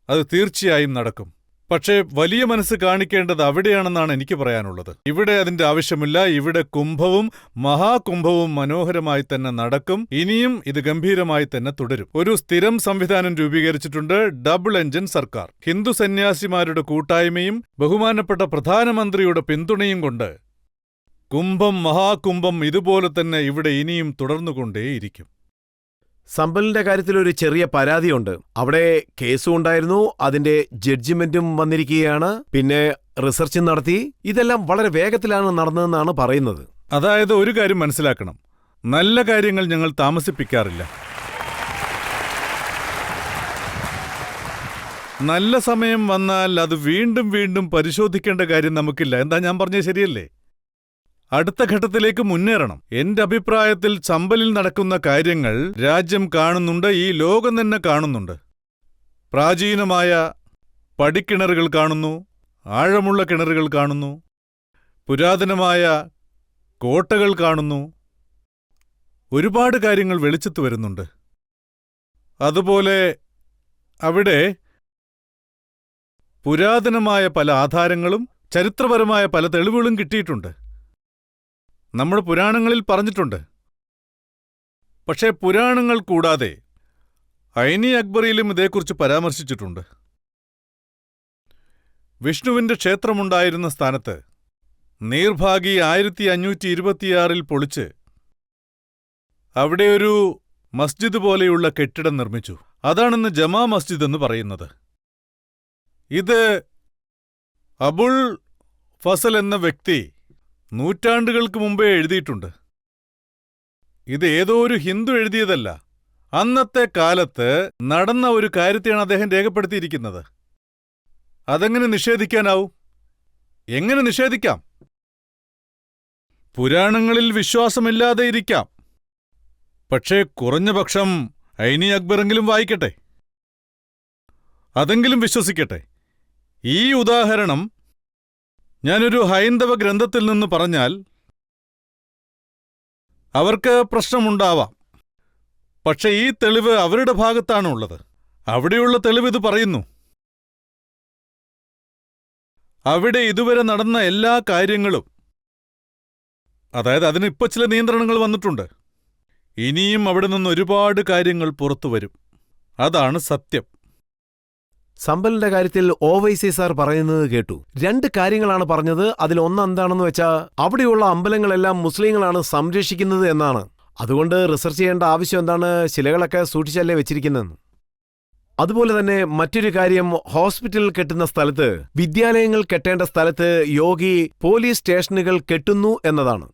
അത് തീർച്ചയായും നടക്കും. പക്ഷേ വലിയ മനസ്സ് കാണിക്കേണ്ടത് അവിടെയാണെന്നാണ് എനിക്ക് പറയാനുള്ളത്. ഇവിടെ അതിന്റെ ആവശ്യമില്ല. ഇവിടെ കുംഭവും മഹാകുംഭവും മനോഹരമായി തന്നെ നടക്കും. ഇനിയും ഇത് ഗംഭീരമായി തന്നെ തുടരും. ഒരു സ്ഥിരം സംവിധാനം രൂപീകരിച്ചിട്ടുണ്ട്, ഡബിൾ എഞ്ചിൻ സർക്കാർ. ഹിന്ദു സന്യാസിമാരുടെ കൂട്ടായ്മയും ബഹുമാനപ്പെട്ട പ്രധാനമന്ത്രിയുടെ പിന്തുണയും കൊണ്ട് കുംഭം മഹാകുംഭം ഇതുപോലെ തന്നെ ഇവിടെ ഇനിയും തുടർന്നുകൊണ്ടേയിരിക്കും. സമ്പലിന്റെ കാര്യത്തിൽ ഒരു ചെറിയ പരാതിയുണ്ട്. അവിടെ കേസും ഉണ്ടായിരുന്നു, അതിന്റെ ജഡ്ജിമെന്റും വന്നിരിക്കുകയാണ്, പിന്നെ റിസർച്ചും നടത്തി. ഇതെല്ലാം വളരെ വേഗത്തിലാണ് നടന്നതെന്നാണ് പറയുന്നത്. അതായത് ഒരു കാര്യം മനസ്സിലാക്കണം, നല്ല കാര്യങ്ങൾ ഞങ്ങൾ താമസിപ്പിക്കാറില്ല. നല്ല സമയം വന്നാൽ അത് വീണ്ടും വീണ്ടും പരിശോധിക്കേണ്ട കാര്യം നമുക്കില്ല. എന്താ ഞാൻ പറഞ്ഞത് ശരിയല്ലേ? അടുത്ത ഘട്ടത്തിലേക്ക് മുന്നേറണം. എന്റെ അഭിപ്രായത്തിൽ ചമ്പലിൽ നടക്കുന്ന കാര്യങ്ങൾ രാജ്യം കാണുന്നുണ്ട്, ഈ ലോകം തന്നെ കാണുന്നുണ്ട്. പ്രാചീനമായ പടിക്കിണറുകൾ കാണുന്നു, ആഴമുള്ള കിണറുകൾ കാണുന്നു, പുരാതനമായ കോട്ടകൾ കാണുന്നു. ഒരുപാട് കാര്യങ്ങൾ വെളിച്ചത്ത് വരുന്നുണ്ട്. അതുപോലെ അവിടെ പുരാതനമായ പല ആധാരങ്ങളും ചരിത്രപരമായ പല തെളിവുകളും കിട്ടിയിട്ടുണ്ട്. നമ്മുടെ പുരാണങ്ങളിൽ പറഞ്ഞിട്ടുണ്ട്. പക്ഷേ പുരാണങ്ങൾ കൂടാതെ ഐനി അക്ബറിയിലും ഇതേക്കുറിച്ച് പരാമർശിച്ചിട്ടുണ്ട്. വിഷ്ണുവിന്റെ ക്ഷേത്രമുണ്ടായിരുന്ന സ്ഥാനത്ത് നീർഭാഗി 1526 പൊളിച്ച് അവിടെ ഒരു മസ്ജിദ് പോലെയുള്ള കെട്ടിടം നിർമ്മിച്ചു. അതാണിന്ന് ജമാ മസ്ജിദ് എന്ന് പറയുന്നത്. ഇത് അബുൾ ഫസൽ എന്ന വ്യക്തി നൂറ്റാണ്ടുകൾക്ക് മുമ്പേ എഴുതിയിട്ടുണ്ട്. ഇത് ഏതോ ഒരു ഹിന്ദു എഴുതിയതല്ല. അന്നത്തെ കാലത്ത് നടന്ന ഒരു കാര്യത്തെയാണ് അദ്ദേഹം രേഖപ്പെടുത്തിയിരിക്കുന്നത്. അതെങ്ങനെ നിഷേധിക്കാനാവും? എങ്ങനെ നിഷേധിക്കാം? പുരാണങ്ങളിൽ വിശ്വാസമില്ലാതെ ഇരിക്കാം, പക്ഷേ കുറഞ്ഞപക്ഷം ഐനി അക്ബറെങ്കിലും വായിക്കട്ടെ, അതെങ്കിലും വിശ്വസിക്കട്ടെ. ഈ ഉദാഹരണം ഞാനൊരു ഹൈന്ദവ ഗ്രന്ഥത്തിൽ നിന്ന് പറഞ്ഞാൽ അവർക്ക് പ്രശ്നമുണ്ടാവാം. പക്ഷെ ഈ തെളിവ് അവരുടെ ഭാഗത്താണുള്ളത്. അവിടെയുള്ള തെളിവ് ഇത് പറയുന്നു. അവിടെ ഇതുവരെ നടന്ന എല്ലാ കാര്യങ്ങളും, അതായത് അതിന് ഇപ്പോൾ ചില നിയന്ത്രണങ്ങൾ വന്നിട്ടുണ്ട്. ഇനിയും അവിടെ നിന്ന് ഒരുപാട് കാര്യങ്ങൾ പുറത്തു വരും. അതാണ് സത്യം. സമ്പലിന്റെ കാര്യത്തിൽ OYC സാർ പറയുന്നത് കേട്ടു. 2 കാര്യങ്ങളാണ് പറഞ്ഞത്. അതിൽ ഒന്ന് എന്താണെന്ന് വെച്ചാൽ അവിടെയുള്ള അമ്പലങ്ങളെല്ലാം മുസ്ലിങ്ങളാണ് സംരക്ഷിക്കുന്നത് എന്നാണ്. അതുകൊണ്ട് റിസർച്ച് ചെയ്യേണ്ട ആവശ്യം എന്താണ്, ശിലകളൊക്കെ സൂക്ഷിച്ചല്ലേ വെച്ചിരിക്കുന്നതെന്ന്. അതുപോലെ തന്നെ മറ്റൊരു കാര്യം, ഹോസ്പിറ്റൽ കെട്ടുന്ന സ്ഥലത്ത്, വിദ്യാലയങ്ങൾ കെട്ടേണ്ട സ്ഥലത്ത് യോഗി പോലീസ് സ്റ്റേഷനുകൾ കെട്ടുന്നു എന്നതാണ്.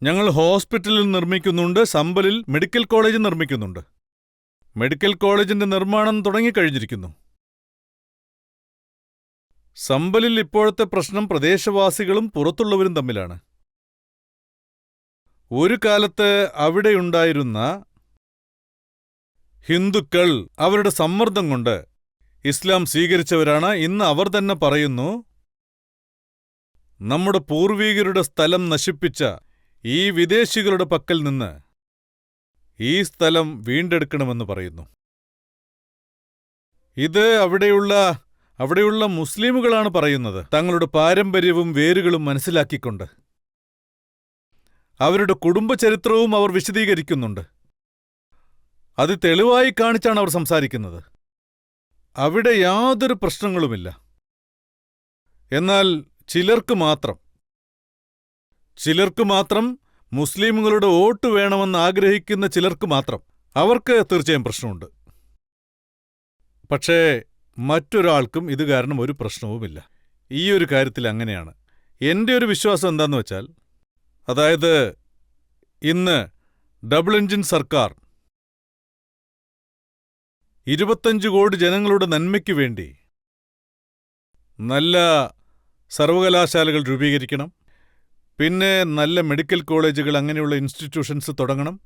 ഞങ്ങൾ ഹോസ്പിറ്റലിൽ നിർമ്മിക്കുന്നുണ്ട്, സമ്പലിൽ മെഡിക്കൽ കോളേജ് നിർമ്മിക്കുന്നുണ്ട്. മെഡിക്കൽ കോളേജിന്റെ നിർമ്മാണം തുടങ്ങിക്കഴിഞ്ഞിരിക്കുന്നു. സമ്പലിൽ ഇപ്പോഴത്തെ പ്രശ്നം പ്രദേശവാസികളും പുറത്തുള്ളവരും തമ്മിലാണ്. ഒരു കാലത്ത് അവിടെയുണ്ടായിരുന്ന ഹിന്ദുക്കൾ അവരുടെ സമ്മർദ്ദം കൊണ്ട് ഇസ്ലാം സ്വീകരിച്ചവരാണ്. ഇന്ന് അവർ തന്നെ പറയുന്നു, നമ്മുടെ പൂർവീകരുടെ സ്ഥലം നശിപ്പിച്ച ഈ വിദേശികളുടെ പക്കൽ നിന്ന് ഈ സ്ഥലം വീണ്ടെടുക്കണമെന്ന് പറയുന്നു. ഇത് അവിടെയുള്ള മുസ്ലിമുകളാണ് പറയുന്നത്, തങ്ങളുടെ പാരമ്പര്യവും വേരുകളും മനസ്സിലാക്കിക്കൊണ്ട്. അവരുടെ കുടുംബചരിത്രവും അവർ വിശദീകരിക്കുന്നുണ്ട്. അത് തെളിവായി കാണിച്ചാണ് അവർ സംസാരിക്കുന്നത്. അവിടെ യാതൊരു പ്രശ്നങ്ങളുമില്ല. എന്നാൽ ചിലർക്ക് മാത്രം മുസ്ലിമുകളുടെ വോട്ട് വേണമെന്ന് ആഗ്രഹിക്കുന്ന ചിലർക്ക് മാത്രം, അവർക്ക് തീർച്ചയായും പ്രശ്നമുണ്ട്. പക്ഷേ മറ്റൊരാൾക്കും ഇത് കാരണം ഒരു പ്രശ്നവുമില്ല. ഈ ഒരു കാര്യത്തിൽ അങ്ങനെയാണ്. എൻ്റെ ഒരു വിശ്വാസം എന്താന്ന് വെച്ചാൽ, അതായത് ഇന്ന് ഡബിൾ എഞ്ചിൻ സർക്കാർ 25 കോടി ജനങ്ങളുടെ നന്മയ്ക്കു വേണ്ടി നല്ല സർവകലാശാലകൾ രൂപീകരിക്കണം, പിന്നെ നല്ല മെഡിക്കൽ കോളേജുകൾ, അങ്ങനെയുള്ള ഇൻസ്റ്റിറ്റ്യൂഷൻസ് തുടങ്ങണം,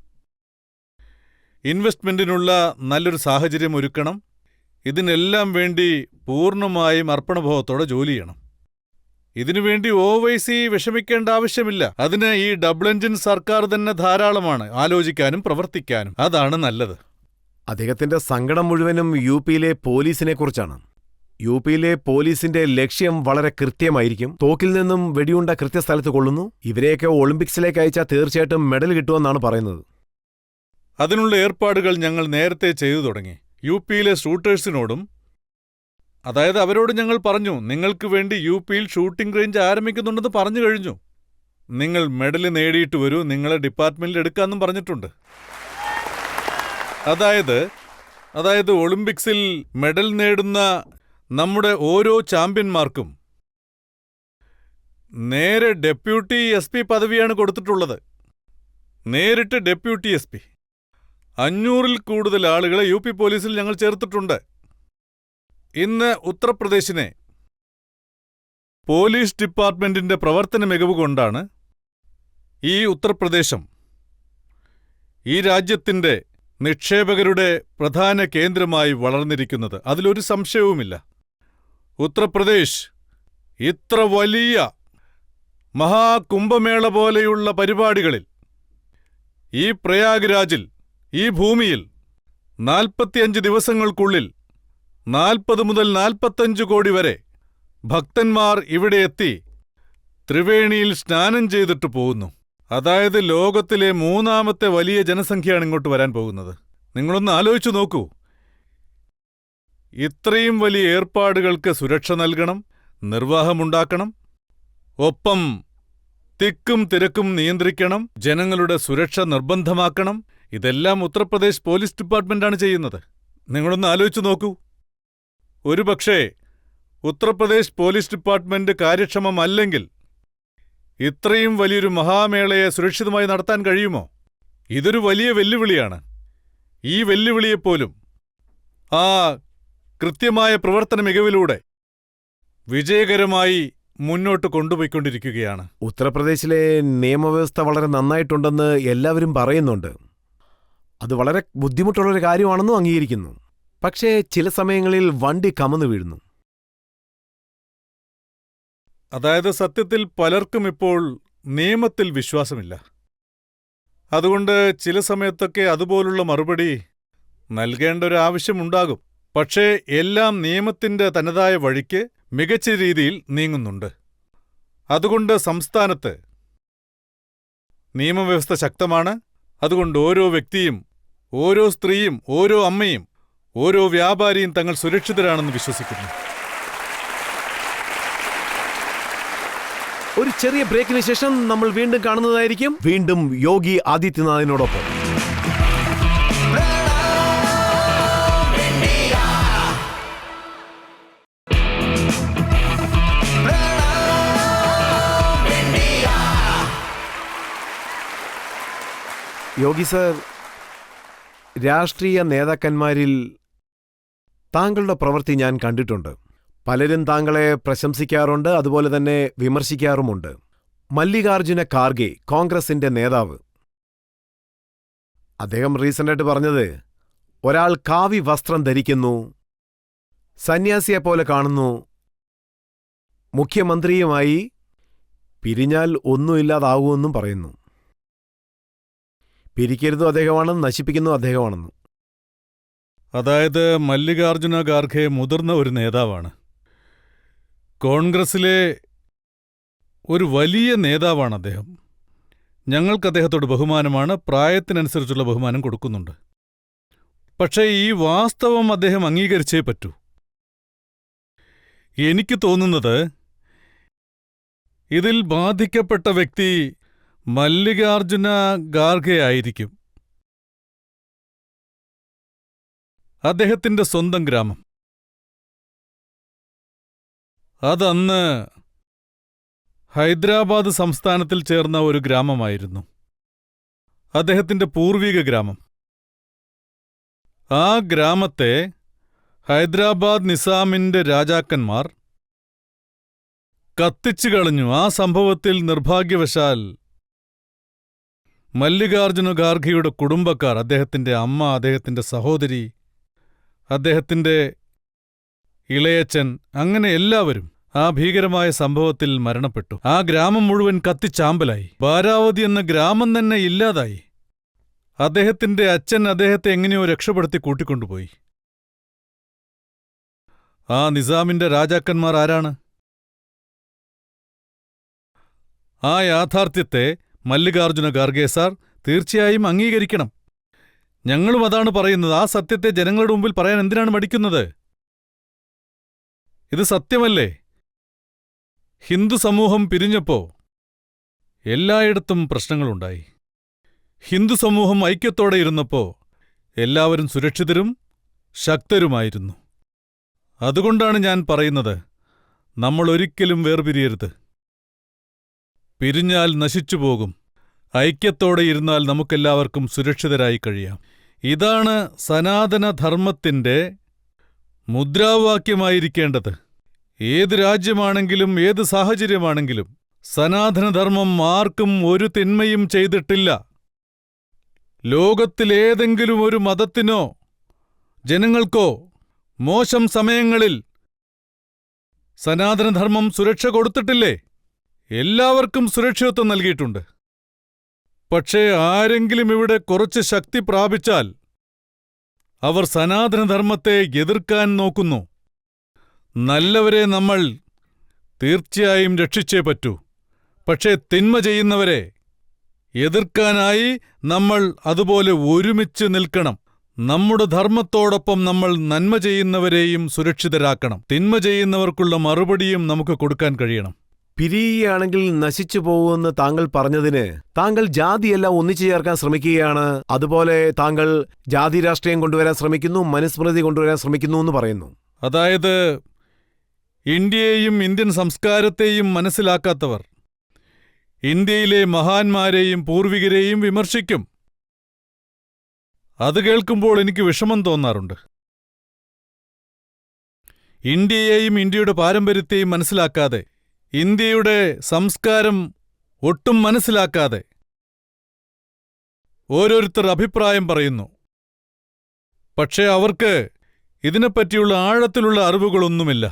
ഇൻവെസ്റ്റ്മെന്റിനുള്ള നല്ലൊരു സാഹചര്യം ഒരുക്കണം. ഇതിനെല്ലാം വേണ്ടി പൂർണ്ണമായും അർപ്പണഭാവത്തോടെ ജോലി ചെയ്യണം. ഇതിനുവേണ്ടി OYC വിഷമിക്കേണ്ട ആവശ്യമില്ല. അതിന് ഈ ഡബിൾ എഞ്ചിൻ സർക്കാർ തന്നെ ധാരാളമാണ് ആലോചിക്കാനും പ്രവർത്തിക്കാനും. അതാണ് നല്ലത്. അദ്ദേഹത്തിന്റെ സങ്കടം മുഴുവനും UPയിലെ പോലീസിനെ കുറിച്ചാണ്. UPയിലെ പോലീസിന്റെ ലക്ഷ്യം വളരെ കൃത്യമായിരിക്കും. തോക്കിൽ നിന്നും വെടിയുണ്ട കൃത്യസ്ഥലത്ത് കൊള്ളുന്നു. ഇവരെയൊക്കെ ഒളിമ്പിക്സിലേക്ക് അയച്ചാൽ തീർച്ചയായിട്ടും മെഡൽ കിട്ടുമെന്നാണ് പറയുന്നത്. അതിനുള്ള ഏർപ്പാടുകൾ ഞങ്ങൾ നേരത്തെ ചെയ്തു തുടങ്ങി. UPയിലെ ഷൂട്ടേഴ്സിനോടും, അതായത് അവരോട് ഞങ്ങൾ പറഞ്ഞു, നിങ്ങൾക്ക് വേണ്ടി UPയിൽ ഷൂട്ടിംഗ് റേഞ്ച് ആരംഭിക്കുന്നുണ്ടെന്ന് പറഞ്ഞു കഴിഞ്ഞു. നിങ്ങൾ മെഡൽ നേടിയിട്ട് വരൂ, നിങ്ങളെ ഡിപ്പാർട്ട്മെന്റിൽ എടുക്കാമെന്നും പറഞ്ഞിട്ടുണ്ട്. അതായത് ഒളിമ്പിക്സിൽ മെഡൽ നേടുന്ന നമ്മുടെ ഓരോ ചാമ്പ്യന്മാർക്കും നേരെ ഡെപ്യൂട്ടി SP പദവിയാണ് കൊടുത്തിട്ടുള്ളത്. നേരിട്ട് ഡെപ്യൂട്ടി SP. 500-ൽ കൂടുതൽ ആളുകളെ UP പോലീസിൽ ഞങ്ങൾ ചേർത്തിട്ടുണ്ട്. ഇന്ന് ഉത്തർപ്രദേശിനെ പോലീസ് ഡിപ്പാർട്ട്മെന്റിന്റെ പ്രവർത്തന മികവ് കൊണ്ടാണ് ഈ ഉത്തർപ്രദേശം ഈ രാജ്യത്തിന്റെ നിക്ഷേപകരുടെ പ്രധാന കേന്ദ്രമായി വളർന്നിരിക്കുന്നത്. അതിലൊരു സംശയവുമില്ല. ഉത്തർപ്രദേശ് ഇത്ര വലിയ മഹാകുംഭമേള പോലെയുള്ള പരിപാടികളിൽ, ഈ പ്രയാഗ്രാജിൽ, ഈ ഭൂമിയിൽ 45 ദിവസങ്ങൾക്കുള്ളിൽ 40 മുതൽ 45 കോടി വരെ ഭക്തന്മാർ ഇവിടെ എത്തി ത്രിവേണിയിൽ സ്നാനം ചെയ്തിട്ട് പോകുന്നു. അതായത് ലോകത്തിലെ 3ാമത്തെ വലിയ ജനസംഖ്യയാണ് ഇങ്ങോട്ട് വരാൻ പോകുന്നത്. നിങ്ങളൊന്ന് ആലോചിച്ചു നോക്കൂ. ഇത്രയും വലിയ ഏർപ്പാടുകൾക്ക് സുരക്ഷ നൽകണം, നിർവാഹമുണ്ടാക്കണം, ഒപ്പം തിക്കും തിരക്കും നിയന്ത്രിക്കണം, ജനങ്ങളുടെ സുരക്ഷ നിർബന്ധമാക്കണം. ഇതെല്ലാം ഉത്തർപ്രദേശ് പോലീസ് ഡിപ്പാർട്ട്മെന്റാണ് ചെയ്യുന്നത്. നിങ്ങളൊന്ന് ആലോചിച്ചു നോക്കൂ. ഒരുപക്ഷേ ഉത്തർപ്രദേശ് പോലീസ് ഡിപ്പാർട്ട്മെന്റ് കാര്യക്ഷമമല്ലെങ്കിൽ ഇത്രയും വലിയൊരു മഹാമേളയെ സുരക്ഷിതമായി നടത്താൻ കഴിയുമോ? ഇതൊരു വലിയ വെല്ലുവിളിയാണ്. ഈ വെല്ലുവിളിയെപ്പോലും ആ കൃത്യമായ പ്രവർത്തന മികവിലൂടെ വിജയകരമായി മുന്നോട്ട് കൊണ്ടുപോയിക്കൊണ്ടിരിക്കുകയാണ്. ഉത്തർപ്രദേശിലെ നിയമവ്യവസ്ഥ വളരെ നന്നായിട്ടുണ്ടെന്ന് എല്ലാവരും പറയുന്നുണ്ട്. അത് വളരെ ബുദ്ധിമുട്ടുള്ളൊരു കാര്യമാണെന്നും അംഗീകരിക്കുന്നു. പക്ഷേ ചില സമയങ്ങളിൽ വണ്ടി കമന്നു വീഴുന്നു. അതായത് സത്യത്തിൽ പലർക്കും ഇപ്പോൾ നിയമത്തിൽ വിശ്വാസമില്ല. അതുകൊണ്ട് ചില സമയത്തൊക്കെ അതുപോലുള്ള മറുപടി നൽകേണ്ട ഒരു ആവശ്യമുണ്ടാകും. പക്ഷേ എല്ലാം നിയമത്തിന്റെ തനതായ വഴിക്ക് മികച്ച രീതിയിൽ നീങ്ങുന്നുണ്ട്. അതുകൊണ്ട് സംസ്ഥാനത്ത് നിയമവ്യവസ്ഥ ശക്തമാണ്. അതുകൊണ്ട് ഓരോ വ്യക്തിയും, ഓരോ സ്ത്രീയും, ഓരോ അമ്മയും, ഓരോ വ്യാപാരിയും തങ്ങൾ സുരക്ഷിതരാണെന്ന് വിശ്വസിക്കുന്നു. ഒരു ചെറിയ ബ്രേക്കിന് ശേഷം നമ്മൾ വീണ്ടും കാണുന്നതായിരിക്കും. വീണ്ടും യോഗി ആദിത്യനാഥിനോടൊപ്പം. യോഗി സർ, രാഷ്ട്രീയ നേതാക്കന്മാരിൽ താങ്കളുടെ പ്രവൃത്തി ഞാൻ കണ്ടിട്ടുണ്ട്. പലരും താങ്കളെ പ്രശംസിക്കാറുണ്ട്, അതുപോലെ തന്നെ വിമർശിക്കാറുമുണ്ട്. മല്ലികാർജുന ഖാർഗെ, കോൺഗ്രസിന്റെ നേതാവ്, അദ്ദേഹം റീസെന്റായിട്ട് പറഞ്ഞത്, ഒരാൾ കാവി വസ്ത്രം ധരിക്കുന്നു, സന്യാസിയെപ്പോലെ കാണുന്നു, മുഖ്യമന്ത്രിയുമായി പിരിഞ്ഞാൽ ഒന്നുമില്ലാതാവുമെന്നും പറയുന്നു. പിരിക്കരുതും അദ്ദേഹമാണെന്ന്, നശിപ്പിക്കുന്നതും അദ്ദേഹമാണെന്ന്. അതായത് മല്ലികാർജുന ഖാർഗെ മുതിർന്ന ഒരു നേതാവാണ്. കോൺഗ്രസിലെ ഒരു വലിയ നേതാവാണ് അദ്ദേഹം. ഞങ്ങൾക്ക് അദ്ദേഹത്തോട് ബഹുമാനമാണ്, പ്രായത്തിനനുസരിച്ചുള്ള ബഹുമാനം കൊടുക്കുന്നുണ്ട്. പക്ഷേ ഈ വാസ്തവം അദ്ദേഹം അംഗീകരിച്ചേ പറ്റൂ. എനിക്ക് തോന്നുന്നത് ഇതിൽ ബാധിക്കപ്പെട്ട വ്യക്തി മല്ലികാർജുന ഖാർഗെ ആയിരിക്കും. അദ്ദേഹത്തിന്റെ സ്വന്തം ഗ്രാമം അതന്ന് ഹൈദരാബാദ് സംസ്ഥാനത്തിൽ ചേർന്ന ഒരു ഗ്രാമമായിരുന്നു. അദ്ദേഹത്തിന്റെ പൂർവിക ഗ്രാമം. ആ ഗ്രാമത്തെ ഹൈദരാബാദ് നിസാമിന്റെ രാജാക്കന്മാർ കത്തിച്ചു കളഞ്ഞു. ആ സംഭവത്തിൽ നിർഭാഗ്യവശാൽ മല്ലികാർജുന ഖാർഗെയുടെ കുടുംബക്കാർ, അദ്ദേഹത്തിന്റെ അമ്മ, അദ്ദേഹത്തിന്റെ സഹോദരി, അദ്ദേഹത്തിന്റെ ഇളയച്ചൻ, അങ്ങനെ എല്ലാവരും ആ ഭീകരമായ സംഭവത്തിൽ മരണപ്പെട്ടു. ആ ഗ്രാമം മുഴുവൻ കത്തിച്ചാമ്പലായി. ബാരാവതി എന്ന ഗ്രാമം തന്നെ ഇല്ലാതായി. അദ്ദേഹത്തിന്റെ അച്ഛൻ അദ്ദേഹത്തെ എങ്ങനെയോ രക്ഷപ്പെടുത്തി കൂട്ടിക്കൊണ്ടുപോയി. ആ നിസാമിന്റെ രാജാക്കന്മാർ ആരാണ്? ആ യാഥാർത്ഥ്യത്തെ മല്ലികാർജുന ഖാർഗെ സാർ തീർച്ചയായും അംഗീകരിക്കണം. ഞങ്ങളും അതാണ് പറയുന്നത്. ആ സത്യത്തെ ജനങ്ങളുടെ മുമ്പിൽ പറയാൻ എന്തിനാണ് മടിക്കുന്നത്? ഇത് സത്യമല്ലേ? ഹിന്ദു സമൂഹം പിരിഞ്ഞപ്പോ എല്ലായിടത്തും പ്രശ്നങ്ങളുണ്ടായി. ഹിന്ദു സമൂഹം ഐക്യത്തോടെ ഇരുന്നപ്പോ എല്ലാവരും സുരക്ഷിതരും ശക്തരുമായിരുന്നു. അതുകൊണ്ടാണ് ഞാൻ പറയുന്നത്, നമ്മൾ ഒരിക്കലും വേർപിരിയരുത്. പിരിഞ്ഞാൽ നശിച്ചുപോകും. ഐക്യത്തോടെ ഇരുന്നാൽ നമുക്കെല്ലാവർക്കും സുരക്ഷിതരായി കഴിയാം. ഇതാണ് സനാതനധർമ്മത്തിന്റെ മുദ്രാവാക്യമായിരിക്കേണ്ടത്. ഏത് രാജ്യമാണെങ്കിലും ഏത് സാഹചര്യമാണെങ്കിലും സനാതനധർമ്മം ആർക്കും ഒരു തിന്മയും ചെയ്തിട്ടില്ല. ലോകത്തിലേതെങ്കിലും ഒരു മതത്തിനോ ജനങ്ങൾക്കോ മോശം സമയങ്ങളിൽ സനാതനധർമ്മം സുരക്ഷ കൊടുത്തിട്ടില്ലേ? എല്ലാവർക്കും സുരക്ഷിതത്വം നൽകിയിട്ടുണ്ട്. പക്ഷേ ആരെങ്കിലും ഇവിടെ കുറച്ച് ശക്തി പ്രാപിച്ചാൽ അവർ സനാതനധർമ്മത്തെ എതിർക്കാൻ നോക്കുന്നു. നല്ലവരെ നമ്മൾ തീർച്ചയായും രക്ഷിച്ചേ പറ്റൂ. പക്ഷേ തിന്മ ചെയ്യുന്നവരെ എതിർക്കാനായി നമ്മൾ അതുപോലെ ഒരുമിച്ച് നിൽക്കണം. നമ്മുടെ ധർമ്മത്തോടൊപ്പം നമ്മൾ നന്മ ചെയ്യുന്നവരെയും സുരക്ഷിതരാക്കണം. തിന്മ ചെയ്യുന്നവർക്കുള്ള മറുപടിയും നമുക്ക് കൊടുക്കാൻ കഴിയണം. പിരിയുകയാണെങ്കിൽ നശിച്ചു പോകുമെന്ന് താങ്കൾ പറഞ്ഞതിന് താങ്കൾ ജാതിയെല്ലാം ഒന്നിച്ചു ചേർക്കാൻ ശ്രമിക്കുകയാണ്. അതുപോലെ താങ്കൾ ജാതി രാഷ്ട്രീയം കൊണ്ടുവരാൻ ശ്രമിക്കുന്നു, മനുസ്മൃതി കൊണ്ടുവരാൻ ശ്രമിക്കുന്നു എന്ന് പറയുന്നു. അതായത് ഇന്ത്യയെയും ഇന്ത്യൻ സംസ്കാരത്തെയും മനസ്സിലാക്കാത്തവർ ഇന്ത്യയിലെ മഹാന്മാരെയും പൂർവികരെയും വിമർശിക്കും. അത് കേൾക്കുമ്പോൾ എനിക്ക് വിഷമം തോന്നാറുണ്ട്. ഇന്ത്യയെയും ഇന്ത്യയുടെ പാരമ്പര്യത്തെയും മനസ്സിലാക്കാതെ, ഇന്ത്യയുടെ സംസ്കാരം ഒട്ടും മനസ്സിലാക്കാതെ ഓരോരുത്തർ അഭിപ്രായം പറയുന്നു. പക്ഷേ അവർക്ക് ഇതിനെപ്പറ്റിയുള്ള ആഴത്തിലുള്ള അറിവുകളൊന്നുമില്ല.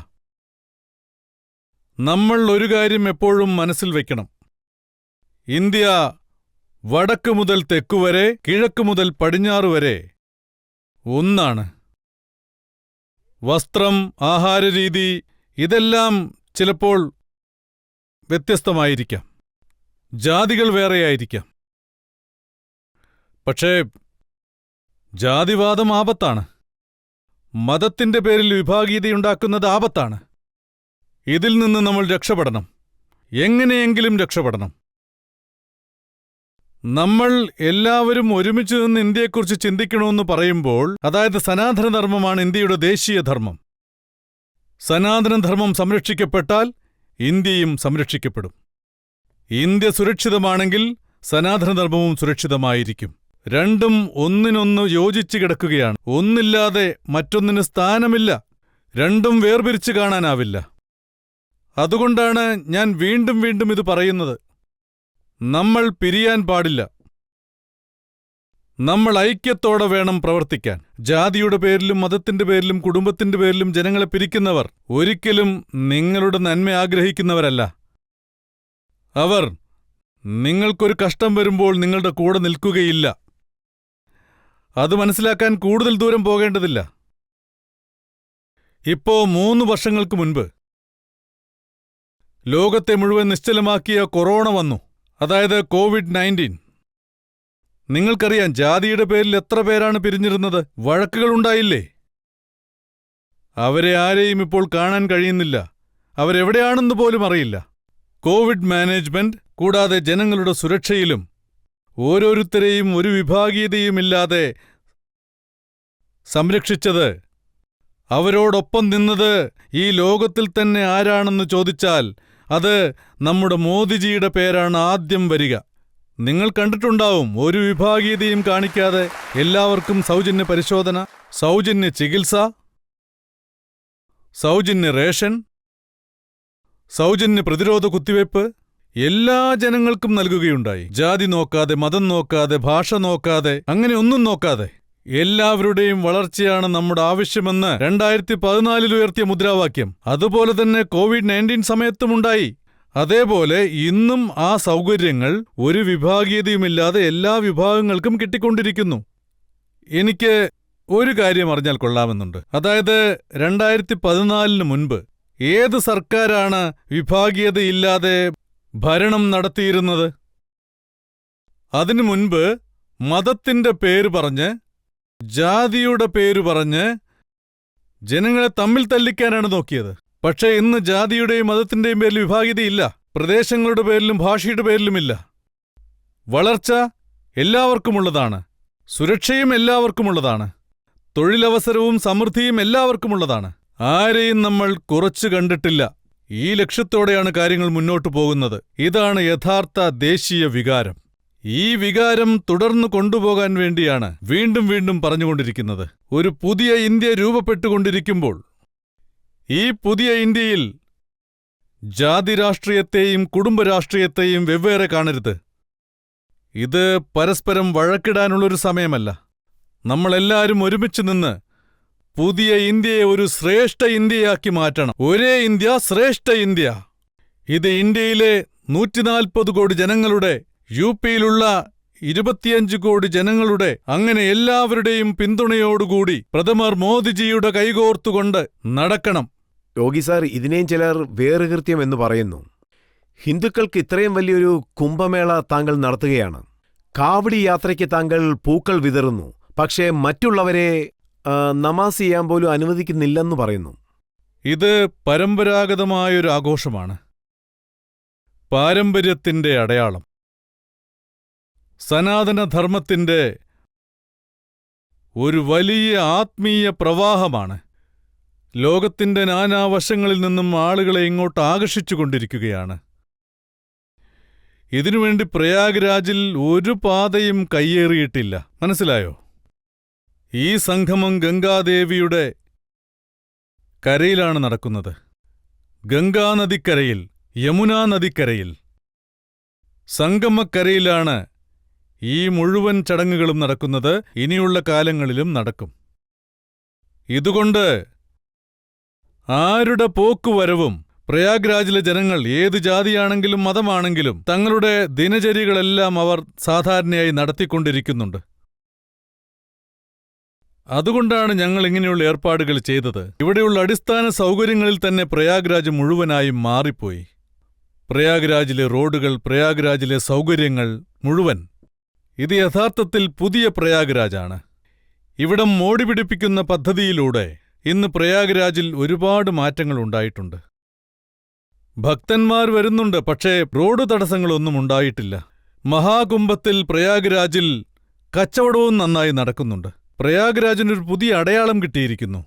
നമ്മൾ ഒരു കാര്യം എപ്പോഴും മനസ്സിൽ വയ്ക്കണം. ഇന്ത്യ വടക്ക് മുതൽ തെക്കുവരെ, കിഴക്ക് മുതൽ പടിഞ്ഞാറുവരെ ഒന്നാണ്. വസ്ത്രം, ആഹാരരീതി ഇതെല്ലാം ചിലപ്പോൾ വ്യത്യസ്തമായിരിക്കാം, ജാതികൾ വേറെയായിരിക്കാം. പക്ഷേ ജാതിവാദം ആപത്താണ്. മതത്തിന്റെ പേരിൽ വിഭാഗീയതയുണ്ടാക്കുന്നത് ആപത്താണ്. ഇതിൽ നിന്ന് നമ്മൾ രക്ഷപ്പെടണം, എങ്ങനെയെങ്കിലും രക്ഷപ്പെടണം. നമ്മൾ എല്ലാവരും ഒരുമിച്ച് നിന്ന് ഇന്ത്യയെക്കുറിച്ച് ചിന്തിക്കണമെന്ന് പറയുമ്പോൾ, അതായത് സനാതനധർമ്മമാണ് ഇന്ത്യയുടെ ദേശീയ ധർമ്മം. സനാതനധർമ്മം സംരക്ഷിക്കപ്പെട്ടാൽ ഇന്ത്യയും സംരക്ഷിക്കപ്പെടും. ഇന്ത്യ സുരക്ഷിതമാണെങ്കിൽ സനാതനധർമ്മവും സുരക്ഷിതമായിരിക്കും. രണ്ടും ഒന്നിനൊന്ന് യോജിച്ചു കിടക്കുകയാണ്. ഒന്നില്ലാതെ മറ്റൊന്നിന് സ്ഥാനമില്ല. രണ്ടും വേർപിരിച്ചു കാണാനാവില്ല. അതുകൊണ്ടാണ് ഞാൻ വീണ്ടും വീണ്ടും ഇത് പറയുന്നത്. നമ്മൾ പിരിയാൻ പാടില്ല. നമ്മൾ ഐക്യത്തോടെ വേണം പ്രവർത്തിക്കാൻ. ജാതിയുടെ പേരിലും മതത്തിന്റെ പേരിലും കുടുംബത്തിന്റെ പേരിലും ജനങ്ങളെ പിരിക്കുന്നവർ ഒരിക്കലും നിങ്ങളുടെ നന്മ ആഗ്രഹിക്കുന്നവരല്ല. അവർ നിങ്ങൾക്കൊരു കഷ്ടം വരുമ്പോൾ നിങ്ങളുടെ കൂടെ നിൽക്കുകയില്ല. അത് മനസ്സിലാക്കാൻ കൂടുതൽ ദൂരം പോകേണ്ടതില്ല. ഇപ്പോ 3 വർഷങ്ങൾക്ക് മുൻപ് ലോകത്തെ മുഴുവൻ നിശ്ചലമാക്കിയ കൊറോണ വന്നു, അതായത് COVID-19. നിങ്ങൾക്കറിയാം ജാതിയുടെ പേരിൽ എത്ര പേരാണ് പിരിഞ്ഞിരുന്നത്. വഴക്കുകളുണ്ടായില്ലേ? അവരെ ആരെയും ഇപ്പോൾ കാണാൻ കഴിയുന്നില്ല. അവരെവിടെയാണെന്ന് പോലും അറിയില്ല. കോവിഡ് മാനേജ്മെന്റ് കൂടാതെ ജനങ്ങളുടെ സുരക്ഷയിലും ഓരോരുത്തരെയും ഒരു വിഭാഗീയതയുമില്ലാതെ സംരക്ഷിച്ചത്, അവരോടൊപ്പം നിന്നത് ഈ ലോകത്തിൽ തന്നെ ആരാണെന്ന് ചോദിച്ചാൽ അത് നമ്മുടെ മോദിജിയുടെ പേരാണ് ആദ്യം വരിക. നിങ്ങൾ കണ്ടിട്ടുണ്ടാവും, ഒരു വിഭാഗീയതയും കാണിക്കാതെ എല്ലാവർക്കും സൗജന്യ പരിശോധന, സൗജന്യ ചികിത്സ, സൗജന്യ റേഷൻ, സൗജന്യ പ്രതിരോധ കുത്തിവയ്പ് എല്ലാ ജനങ്ങൾക്കും നൽകുകയുണ്ടായി. ജാതി നോക്കാതെ, മതം നോക്കാതെ, ഭാഷ നോക്കാതെ, അങ്ങനെ ഒന്നും നോക്കാതെ. എല്ലാവരുടെയും വളർച്ചയാണ് നമ്മുടെ ആവശ്യമെന്ന് 2014 ഉയർത്തിയ മുദ്രാവാക്യം അതുപോലെ തന്നെ COVID-19 സമയത്തുമുണ്ടായി. അതേപോലെ ഇന്നും ആ സൗകര്യങ്ങൾ ഒരു വിഭാഗീയതയുമില്ലാതെ എല്ലാ വിഭാഗങ്ങൾക്കും കിട്ടിക്കൊണ്ടിരിക്കുന്നു. എനിക്ക് ഒരു കാര്യം അറിഞ്ഞാൽ കൊള്ളാമെന്നുണ്ട്. അതായത് 2014 മുൻപ് ഏത് സർക്കാരാണ് വിഭാഗീയതയില്ലാതെ ഭരണം നടത്തിയിരുന്നത്? അതിനു മുൻപ് മതത്തിന്റെ പേര് പറഞ്ഞ്, ജാതിയുടെ പേര് പറഞ്ഞ് ജനങ്ങളെ തമ്മിൽ തല്ലിക്കാനാണ് നോക്കിയത്. പക്ഷേ ഇന്ന് ജാതിയുടെയും മതത്തിന്റെയും പേരിൽ വിഭാഗീയതയില്ല. പ്രദേശങ്ങളുടെ പേരിലും ഭാഷയുടെ പേരിലുമില്ല. വളർച്ച എല്ലാവർക്കുമുള്ളതാണ്. സുരക്ഷയും എല്ലാവർക്കുമുള്ളതാണ്. തൊഴിലവസരവും സമൃദ്ധിയും എല്ലാവർക്കുമുള്ളതാണ്. ആരെയും നമ്മൾ കുറച്ചു കണ്ടിട്ടില്ല. ഈ ലക്ഷ്യത്തോടെയാണ് കാര്യങ്ങൾ മുന്നോട്ടു പോകുന്നത്. ഇതാണ് യഥാർത്ഥ ദേശീയ വികാരം. ഈ വികാരം തുടർന്നു കൊണ്ടുപോകാൻ വേണ്ടിയാണ് വീണ്ടും വീണ്ടും പറഞ്ഞുകൊണ്ടിരിക്കുന്നത്. ഒരു പുതിയ ഇന്ത്യ രൂപപ്പെട്ടുകൊണ്ടിരിക്കുമ്പോൾ ഈ പുതിയ ഇന്ത്യയിൽ ജാതി രാഷ്ട്രീയത്തെയും കുടുംബരാഷ്ട്രീയത്തെയും വെവ്വേറെ കാണരുത്. ഇത് പരസ്പരം വഴക്കിടാനുള്ളൊരു സമയമല്ല. നമ്മളെല്ലാവരും ഒരുമിച്ച് നിന്ന് പുതിയ ഇന്ത്യയെ ഒരു ശ്രേഷ്ഠ ഇന്ത്യയാക്കി മാറ്റണം. ഒരേ ഇന്ത്യ, ശ്രേഷ്ഠ ഇന്ത്യ. ഇത് ഇന്ത്യയിലെ 140 കോടി ജനങ്ങളുടെ, യുപിയിലുള്ള 25 കോടി ജനങ്ങളുടെ, അങ്ങനെ എല്ലാവരുടെയും പിന്തുണയോടുകൂടി പ്രഥമർ മോദിജിയുടെ കൈകോർത്തുകൊണ്ട് നടക്കണം. യോഗി സാർ, ഇതിനെയും ചിലർ വേറുകൃത്യം എന്ന് പറയുന്നു. ഹിന്ദുക്കൾക്ക് ഇത്രയും വലിയൊരു കുംഭമേള താങ്കൾ നടത്തുകയാണ്. കാവടി യാത്രയ്ക്ക് താങ്കൾ പൂക്കൾ വിതറുന്നു. പക്ഷേ മറ്റുള്ളവരെ നമാസ് ചെയ്യാൻ പോലും അനുവദിക്കുന്നില്ലെന്ന് പറയുന്നു. ഇത് പരമ്പരാഗതമായൊരു ആഘോഷമാണ്. പാരമ്പര്യത്തിന്റെ അടയാളം. സനാതനധർമ്മത്തിന്റെ ഒരു വലിയ ആത്മീയ പ്രവാഹമാണ്. ലോകത്തിന്റെ നാനാവശങ്ങളിൽ നിന്നും ആളുകളെ ഇങ്ങോട്ട് ആകർഷിച്ചുകൊണ്ടിരിക്കുകയാണ്. ഇതിനുവേണ്ടി പ്രയാഗ്രാജിൽ ഒരു പാതയും കയ്യേറിയിട്ടില്ല. മനസ്സിലായോ? ഈ സംഗമം ഗംഗാദേവിയുടെ കരയിലാണ് നടക്കുന്നത്. ഗംഗാനദിക്കരയിൽ, യമുനാ നദിക്കരയിൽ, സംഗമക്കരയിലാണ് ഈ മുഴുവൻ ചടങ്ങുകളും നടക്കുന്നത്. ഇനിയുള്ള കാലങ്ങളിലും നടക്കും. ഇതുകൊണ്ട് ആരുടെ പോക്കുവരവും പ്രയാഗ്രാജിലെ ജനങ്ങൾ, ഏത് ജാതിയാണെങ്കിലും മതമാണെങ്കിലും, തങ്ങളുടെ ദിനചര്യകളെല്ലാം അവർ സാധാരണയായി നടത്തിക്കൊണ്ടിരിക്കുന്നുണ്ട്. അതുകൊണ്ടാണ് ഞങ്ങൾ ഇങ്ങനെയുള്ള ഏർപ്പാടുകൾ ചെയ്തത്. ഇവിടെയുള്ള അടിസ്ഥാന സൗകര്യങ്ങളിൽ തന്നെ പ്രയാഗ്രാജ് മുഴുവനായും മാറിപ്പോയി. പ്രയാഗ്രാജിലെ റോഡുകൾ, പ്രയാഗ്രാജിലെ സൗകര്യങ്ങൾ മുഴുവൻ. ഇത് യഥാർത്ഥത്തിൽ പുതിയ പ്രയാഗ്രാജാണ്. ഇവിടം മോടിപിടിപ്പിക്കുന്ന പദ്ധതിയിലൂടെ ഇന്ന് പ്രയാഗ്രാജിൽ ഒരുപാട് മാറ്റങ്ങൾ ഉണ്ടായിട്ടുണ്ട്. ഭക്തന്മാർ വരുന്നുണ്ട്, പക്ഷേ റോഡ് തടസ്സങ്ങളൊന്നും ഉണ്ടായിട്ടില്ല. മഹാകുംഭത്തിൽ പ്രയാഗ്രാജിൽ കച്ചവടവും നന്നായി നടക്കുന്നുണ്ട്. പ്രയാഗ്രാജിനൊരു പുതിയ അടയാളം കിട്ടിയിരിക്കുന്നു.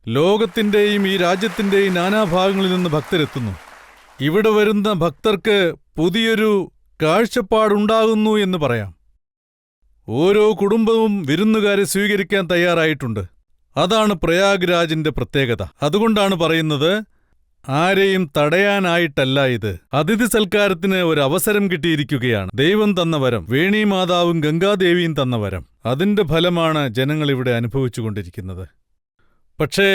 ലോകത്തിന്റെയും ഈ രാജ്യത്തിന്റെയും നാനാഭാഗങ്ങളിൽ നിന്ന് ഭക്തരെത്തുന്നു. ഇവിടെ വരുന്ന ഭക്തർക്ക് പുതിയൊരു കാഴ്ചപ്പാടുണ്ടാകുന്നു എന്ന് പറയാം. ഓരോ കുടുംബവും വിരുന്നുകാരെ സ്വീകരിക്കാൻ തയ്യാറായിട്ടുണ്ട്. അതാണ് പ്രയാഗ്രാജിന്റെ പ്രത്യേകത. അതുകൊണ്ടാണ് പറയുന്നത്, ആരെയും തടയാനായിട്ടല്ല ഇത്. അതിഥി സൽക്കാരത്തിന് ഒരു അവസരം കിട്ടിയിരിക്കുകയാണ്. ദൈവം തന്ന വരം, വേണീമാതാവും ഗംഗാദേവിയും തന്ന വരം. അതിന്റെ ഫലമാണ് ജനങ്ങളിവിടെ അനുഭവിച്ചുകൊണ്ടിരിക്കുന്നത്. പക്ഷേ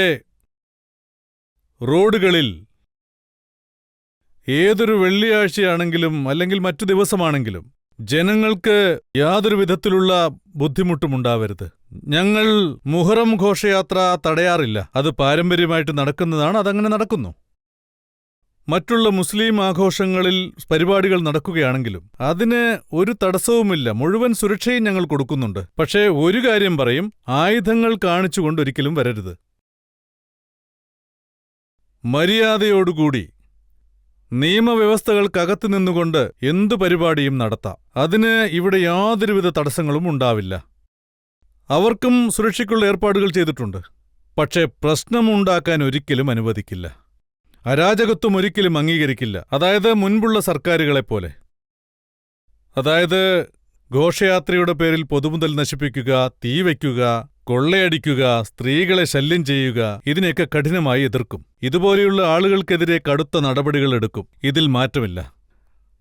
റോഡുകളിൽ ഏതൊരു വെള്ളിയാഴ്ചയാണെങ്കിലും അല്ലെങ്കിൽ മറ്റു ദിവസമാണെങ്കിലും ജനങ്ങൾക്ക് യാതൊരു വിധത്തിലുള്ള ബുദ്ധിമുട്ടുമുണ്ടാവരുത്. ഞങ്ങൾ മുഹറം ഘോഷയാത്ര തടയാറില്ല. അത് പാരമ്പര്യമായിട്ട് നടക്കുന്നതാണ്. അതങ്ങനെ നടക്കുന്നു. മറ്റുള്ള മുസ്ലിം ആഘോഷങ്ങളിൽ പരിപാടികൾ നടക്കുകയാണെങ്കിലും അതിന് ഒരു തടസ്സവുമില്ല. മുഴുവൻ സുരക്ഷയും ഞങ്ങൾ കൊടുക്കുന്നുണ്ട്. പക്ഷേ ഒരു കാര്യം പറയും, ആയുധങ്ങൾ കാണിച്ചുകൊണ്ടൊരിക്കലും വരരുത്. മര്യാദയോടുകൂടി നിയമവ്യവസ്ഥകൾക്കകത്തു നിന്നുകൊണ്ട് എന്തു പരിപാടിയും നടത്താം. അതിന് ഇവിടെ യാതൊരുവിധ തടസ്സങ്ങളും ഉണ്ടാവില്ല. അവർക്കും സുരക്ഷയ്ക്കുള്ള ഏർപ്പാടുകൾ ചെയ്തിട്ടുണ്ട്. പക്ഷേ പ്രശ്നമുണ്ടാക്കാൻ ഒരിക്കലും അനുവദിക്കില്ല. അരാജകത്വം ഒരിക്കലും അംഗീകരിക്കില്ല. അതായത് മുൻപുള്ള സർക്കാരുകളെപ്പോലെ. അതായത് ഘോഷയാത്രയുടെ പേരിൽ പൊതുമുതൽ നശിപ്പിക്കുക, തീവയ്ക്കുക, കൊള്ളയടിക്കുക, സ്ത്രീകളെ ശല്യം ചെയ്യുക, ഇതിനെയൊക്കെ കഠിനമായി എതിർക്കും. ഇതുപോലെയുള്ള ആളുകൾക്കെതിരെ കടുത്ത നടപടികൾ എടുക്കും. ഇതിൽ മാറ്റമില്ല.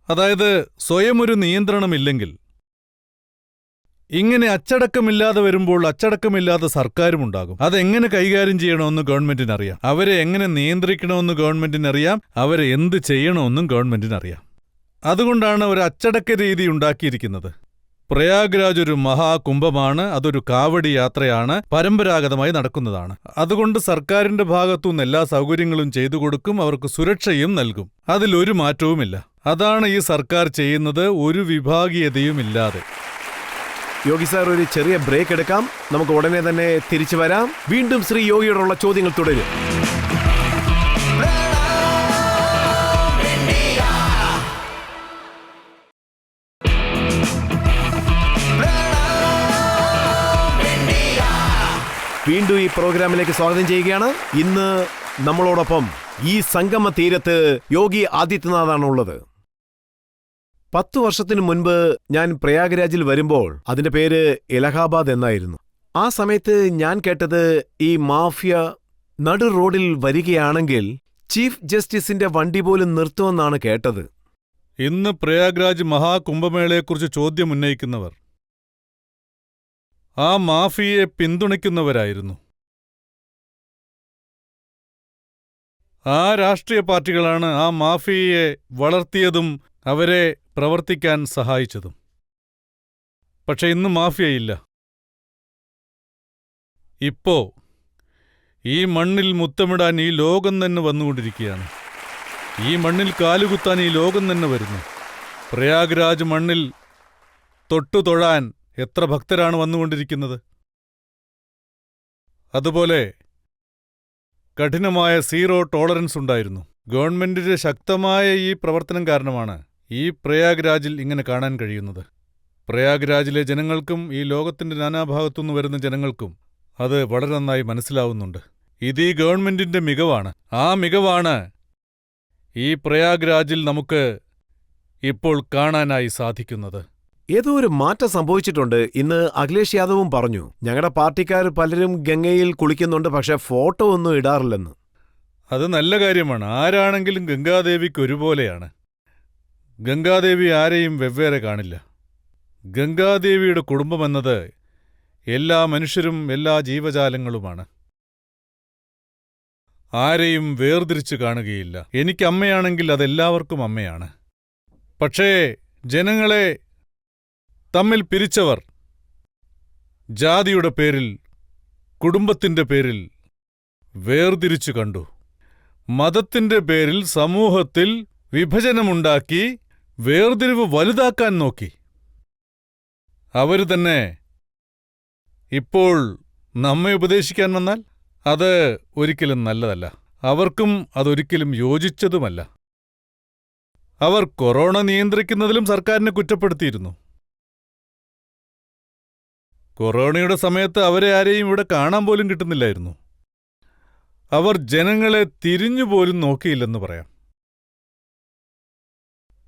അതായത് സ്വയം ഒരു നിയന്ത്രണമില്ലെങ്കിൽ, ഇങ്ങനെ അച്ചടക്കമില്ലാതെ വരുമ്പോൾ അച്ചടക്കമില്ലാതെ സർക്കാരുമുണ്ടാകും. അതെങ്ങനെ കൈകാര്യം ചെയ്യണമെന്ന് ഗവൺമെന്റിനറിയാം. അവരെ എങ്ങനെ നിയന്ത്രിക്കണമെന്ന് ഗവൺമെന്റിനറിയാം. അവരെ എന്ത് ചെയ്യണമെന്നും ഗവൺമെന്റിനറിയാം. അതുകൊണ്ടാണ് ഒരു അച്ചടക്ക രീതി ഉണ്ടാക്കിയിരിക്കുന്നത്. പ്രയാഗ്രാജ് ഒരു മഹാകുംഭമാണ്. അതൊരു കാവടി യാത്രയാണ്. പരമ്പരാഗതമായി നടക്കുന്നതാണ്. അതുകൊണ്ട് സർക്കാരിന്റെ ഭാഗത്തുനിന്ന് എല്ലാ സൗകര്യങ്ങളും ചെയ്തു കൊടുക്കും. അവർക്ക് സുരക്ഷയും നൽകും. അതിലൊരു മാറ്റവുമില്ല. അതാണ് ഈ സർക്കാർ ചെയ്യുന്നത്, ഒരു വിഭാഗീയതയുമില്ലാതെ. യോഗി സാർ, ഒരു ചെറിയ ബ്രേക്ക് എടുക്കാം. നമുക്ക് ഉടനെ തന്നെ തിരിച്ചു വരാം. വീണ്ടും ശ്രീ യോഗിയോടുള്ള ചോദ്യങ്ങൾ തുടരും. വീണ്ടും ഈ പ്രോഗ്രാമിലേക്ക് സ്വാഗതം ചെയ്യുകയാണ്. ഇന്ന് നമ്മളോടൊപ്പം ഈ സംഗമ തീരത്ത് യോഗി ആദിത്യനാഥാണുള്ളത്. 10 വർഷത്തിനു മുൻപ് ഞാൻ പ്രയാഗ്രാജിൽ വരുമ്പോൾ അതിന്റെ പേര് ഇലഹാബാദ് എന്നായിരുന്നു. ആ സമയത്ത് ഞാൻ കേട്ടത്, ഈ മാഫിയ നടു റോഡിൽ വരികയാണെങ്കിൽ ചീഫ് ജസ്റ്റിസിന്റെ വണ്ടി പോലും നിർത്തുമെന്നാണ് കേട്ടത്. ഇന്ന് പ്രയാഗ്രാജ് മഹാകുംഭമേളയെക്കുറിച്ച് ചോദ്യം ഉന്നയിക്കുന്നവർ ആ മാഫിയയെ പിന്തുണയ്ക്കുന്നവരായിരുന്നു. ആ രാഷ്ട്രീയ പാർട്ടികളാണ് ആ മാഫിയയെ വളർത്തിയതും അവരെ പ്രവർത്തിക്കാൻ സഹായിച്ചതും. പക്ഷെ ഇന്ന് മാഫിയയില്ല. ഇപ്പോ ഈ മണ്ണിൽ മുത്തമിടാൻ ഈ ലോകം തന്നെ വന്നുകൊണ്ടിരിക്കുകയാണ്. ഈ മണ്ണിൽ കാലുകുത്താൻ ഈ ലോകം തന്നെ വരുന്നു. പ്രയാഗ്രാജ് മണ്ണിൽ തൊട്ടുതൊഴാൻ എത്ര ഭക്തരാണ് വന്നുകൊണ്ടിരിക്കുന്നത്. അതുപോലെ കഠിനമായ സീറോ ടോളറൻസ് ഉണ്ടായിരുന്നു. ഗവൺമെന്റിന്റെ ശക്തമായ ഈ പ്രവർത്തനം കാരണമാണ് ഈ പ്രയാഗ്രാജിൽ ഇങ്ങനെ കാണാൻ കഴിയുന്നത്. പ്രയാഗ്രാജിലെ ജനങ്ങൾക്കും ഈ ലോകത്തിന്റെ നാനാഭാഗത്തുനിന്ന് വരുന്ന ജനങ്ങൾക്കും അത് വളരെ നന്നായി മനസ്സിലാവുന്നുണ്ട്. ഇത് ഈ ഗവൺമെന്റിന്റെ മികവാണ്. ആ മികവാണ് ഈ പ്രയാഗ്രാജിൽ നമുക്ക് ഇപ്പോൾ കാണാനായി സാധിക്കുന്നത്. ഏതോ ഒരു മാറ്റം സംഭവിച്ചിട്ടുണ്ട്. ഇന്ന് അഖിലേഷ് യാദവും പറഞ്ഞു, ഞങ്ങളുടെ പാർട്ടിക്കാർ പലരും ഗംഗയിൽ കുളിക്കുന്നുണ്ട്, പക്ഷെ ഫോട്ടോ ഒന്നും ഇടാറില്ലെന്ന്. അത് നല്ല കാര്യമാണ്. ആരാണെങ്കിലും ഗംഗാദേവിക്ക് ഒരുപോലെയാണ്. ഗംഗാദേവി ആരെയും വെവ്വേറെ കാണില്ല. ഗംഗാദേവിയുടെ കുടുംബമെന്നത് എല്ലാ മനുഷ്യരും എല്ലാ ജീവജാലങ്ങളുമാണ്. ആരെയും വേർതിരിച്ചു കാണുകയില്ല. എനിക്കമ്മയാണെങ്കിൽ അതെല്ലാവർക്കും അമ്മയാണ്. പക്ഷേ ജനങ്ങളെ തമ്മിൽ പിരിച്ചവർ ജാതിയുടെ പേരിൽ കുടുംബത്തിന്റെ പേരിൽ വേർതിരിച്ചു കണ്ടു. മതത്തിന്റെ പേരിൽ സമൂഹത്തിൽ വിഭജനമുണ്ടാക്കി വേർതിരിവ് വലുതാക്കാൻ നോക്കി. അവര് തന്നെ ഇപ്പോൾ നമ്മെ ഉപദേശിക്കാൻ വന്നാൽ അത് ഒരിക്കലും നല്ലതല്ല. അവർക്കും അതൊരിക്കലും യോജിച്ചതുമല്ല. അവർ കൊറോണ നിയന്ത്രിക്കുന്നതിലും സർക്കാരിനെ കുറ്റപ്പെടുത്തിയിരുന്നു. കൊറോണയുടെ സമയത്ത് അവരെ ആരെയും ഇവിടെ കാണാൻ പോലും കിട്ടുന്നില്ലായിരുന്നു. അവർ ജനങ്ങളെ തിരിഞ്ഞുപോലും നോക്കിയില്ലെന്ന് പറയാം.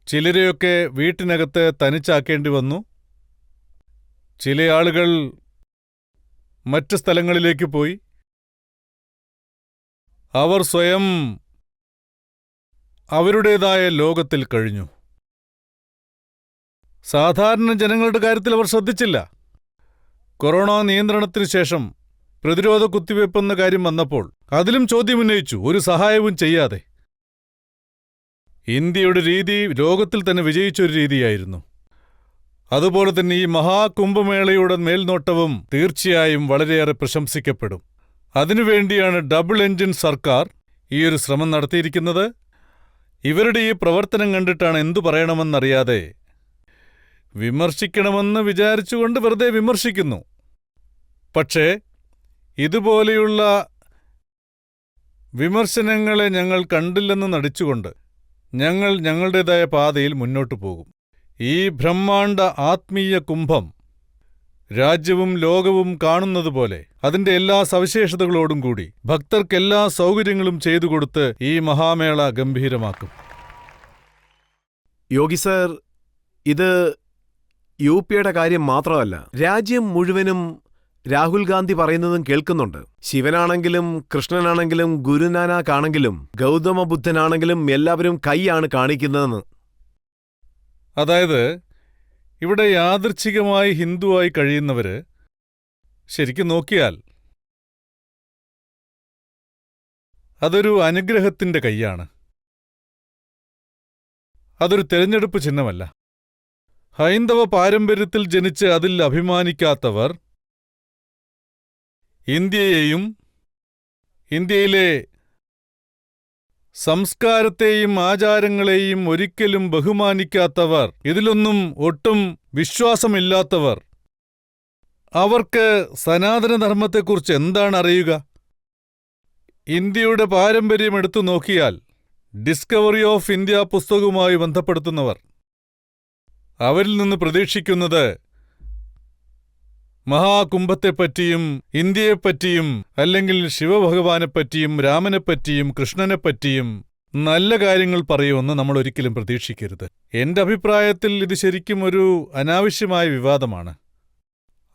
ചിലരെയൊക്കെ വീട്ടിനകത്ത് തനിച്ചാക്കേണ്ടി വന്നു. ചില ആളുകൾ മറ്റ് സ്ഥലങ്ങളിലേക്ക് പോയി. അവർ സ്വയം അവരുടേതായ ലോകത്തിൽ കഴിഞ്ഞു. സാധാരണ ജനങ്ങളുടെ കാര്യത്തിൽ അവർ ശ്രദ്ധിച്ചില്ല. കൊറോണ നിയന്ത്രണത്തിനു ശേഷം പ്രതിരോധ കുത്തിവയ്പ്പെന്ന കാര്യം വന്നപ്പോൾ അതിലും ചോദ്യമുന്നയിച്ചു, ഒരു സഹായവും ചെയ്യാതെ. ഇന്ത്യയുടെ രീതി ലോകത്തിൽ തന്നെ വിജയിച്ചൊരു രീതിയായിരുന്നു. അതുപോലെ തന്നെ ഈ മഹാകുംഭമേളയുടെ മേൽനോട്ടവും തീർച്ചയായും വളരെയേറെ പ്രശംസിക്കപ്പെടും. അതിനുവേണ്ടിയാണ് ഡബിൾ എഞ്ചിൻ സർക്കാർ ഈയൊരു ശ്രമം നടത്തിയിരിക്കുന്നത്. ഇവരുടെ ഈ പ്രവർത്തനം കണ്ടിട്ടാണ് എന്തു പറയണമെന്നറിയാതെ വിമർശിക്കണമെന്ന് വിചാരിച്ചുകൊണ്ട് വെറുതെ വിമർശിക്കുന്നു. പക്ഷേ ഇതുപോലെയുള്ള വിമർശനങ്ങളെ ഞങ്ങൾ കണ്ടില്ലെന്ന് നടിച്ചുകൊണ്ട് ഞങ്ങൾ ഞങ്ങളുടേതായ പാതയിൽ മുന്നോട്ടു പോകും. ഈ ബ്രഹ്മാണ്ഡ ആത്മീയ കുംഭം രാജ്യവും ലോകവും കാണുന്നതുപോലെ അതിന്റെ എല്ലാ സവിശേഷതകളോടും കൂടി ഭക്തർക്കെല്ലാ സൗകര്യങ്ങളും ചെയ്തുകൊടുത്ത് ഈ മഹാമേള ഗംഭീരമാക്കും. യോഗി സർ, ഇത് യു.പിയുടെ കാര്യം മാത്രമല്ല, രാജ്യം മുഴുവനും രാഹുൽ ഗാന്ധി പറയുന്നതും കേൾക്കുന്നുണ്ട്. ശിവനാണെങ്കിലും കൃഷ്ണനാണെങ്കിലും ഗുരുനാനാക്ക് ആണെങ്കിലും ഗൗതമ ബുദ്ധനാണെങ്കിലും എല്ലാവരും കൈയാണ് കാണിക്കുന്നതെന്ന്. അതായത് ഇവിടെ യാദൃച്ഛികമായി ഹിന്ദുവായി കഴിയുന്നവര് ശരിക്കും നോക്കിയാൽ അതൊരു അനുഗ്രഹത്തിന്റെ കൈയാണ്. അതൊരു തെരഞ്ഞെടുപ്പ് ചിഹ്നമല്ല. ഹൈന്ദവ പാരമ്പര്യത്തിൽ ജനിച്ച് അതിൽ അഭിമാനിക്കാത്തവർ ഇന്ത്യയെയും ഇന്ത്യയിലെ സംസ്കാരത്തെയും ആചാരങ്ങളെയും ഒരിക്കലും ബഹുമാനിക്കാത്തവർ, ഇതിലൊന്നും ഒട്ടും വിശ്വാസമില്ലാത്തവർ, അവർക്ക് സനാതനധർമ്മത്തെക്കുറിച്ച് എന്താണ് അറിയുക? ഇന്ത്യയുടെ പാരമ്പര്യം എടുത്തു നോക്കിയാൽ ഡിസ്കവറി ഓഫ് ഇന്ത്യ പുസ്തകവുമായി ബന്ധപ്പെടുത്തുന്നവർ അവരിൽ നിന്ന് പ്രതീക്ഷിക്കുന്നത് മഹാകുംഭത്തെപ്പറ്റിയും ഇന്ത്യയെപ്പറ്റിയും അല്ലെങ്കിൽ ശിവഭഗവാനെപ്പറ്റിയും രാമനെപ്പറ്റിയും കൃഷ്ണനെപ്പറ്റിയും നല്ല കാര്യങ്ങൾ പറയുമെന്ന് നമ്മൾ ഒരിക്കലും പ്രതീക്ഷിക്കരുത്. എന്റെ അഭിപ്രായത്തിൽ ഇത് ശരിക്കും ഒരു അനാവശ്യമായ വിവാദമാണ്.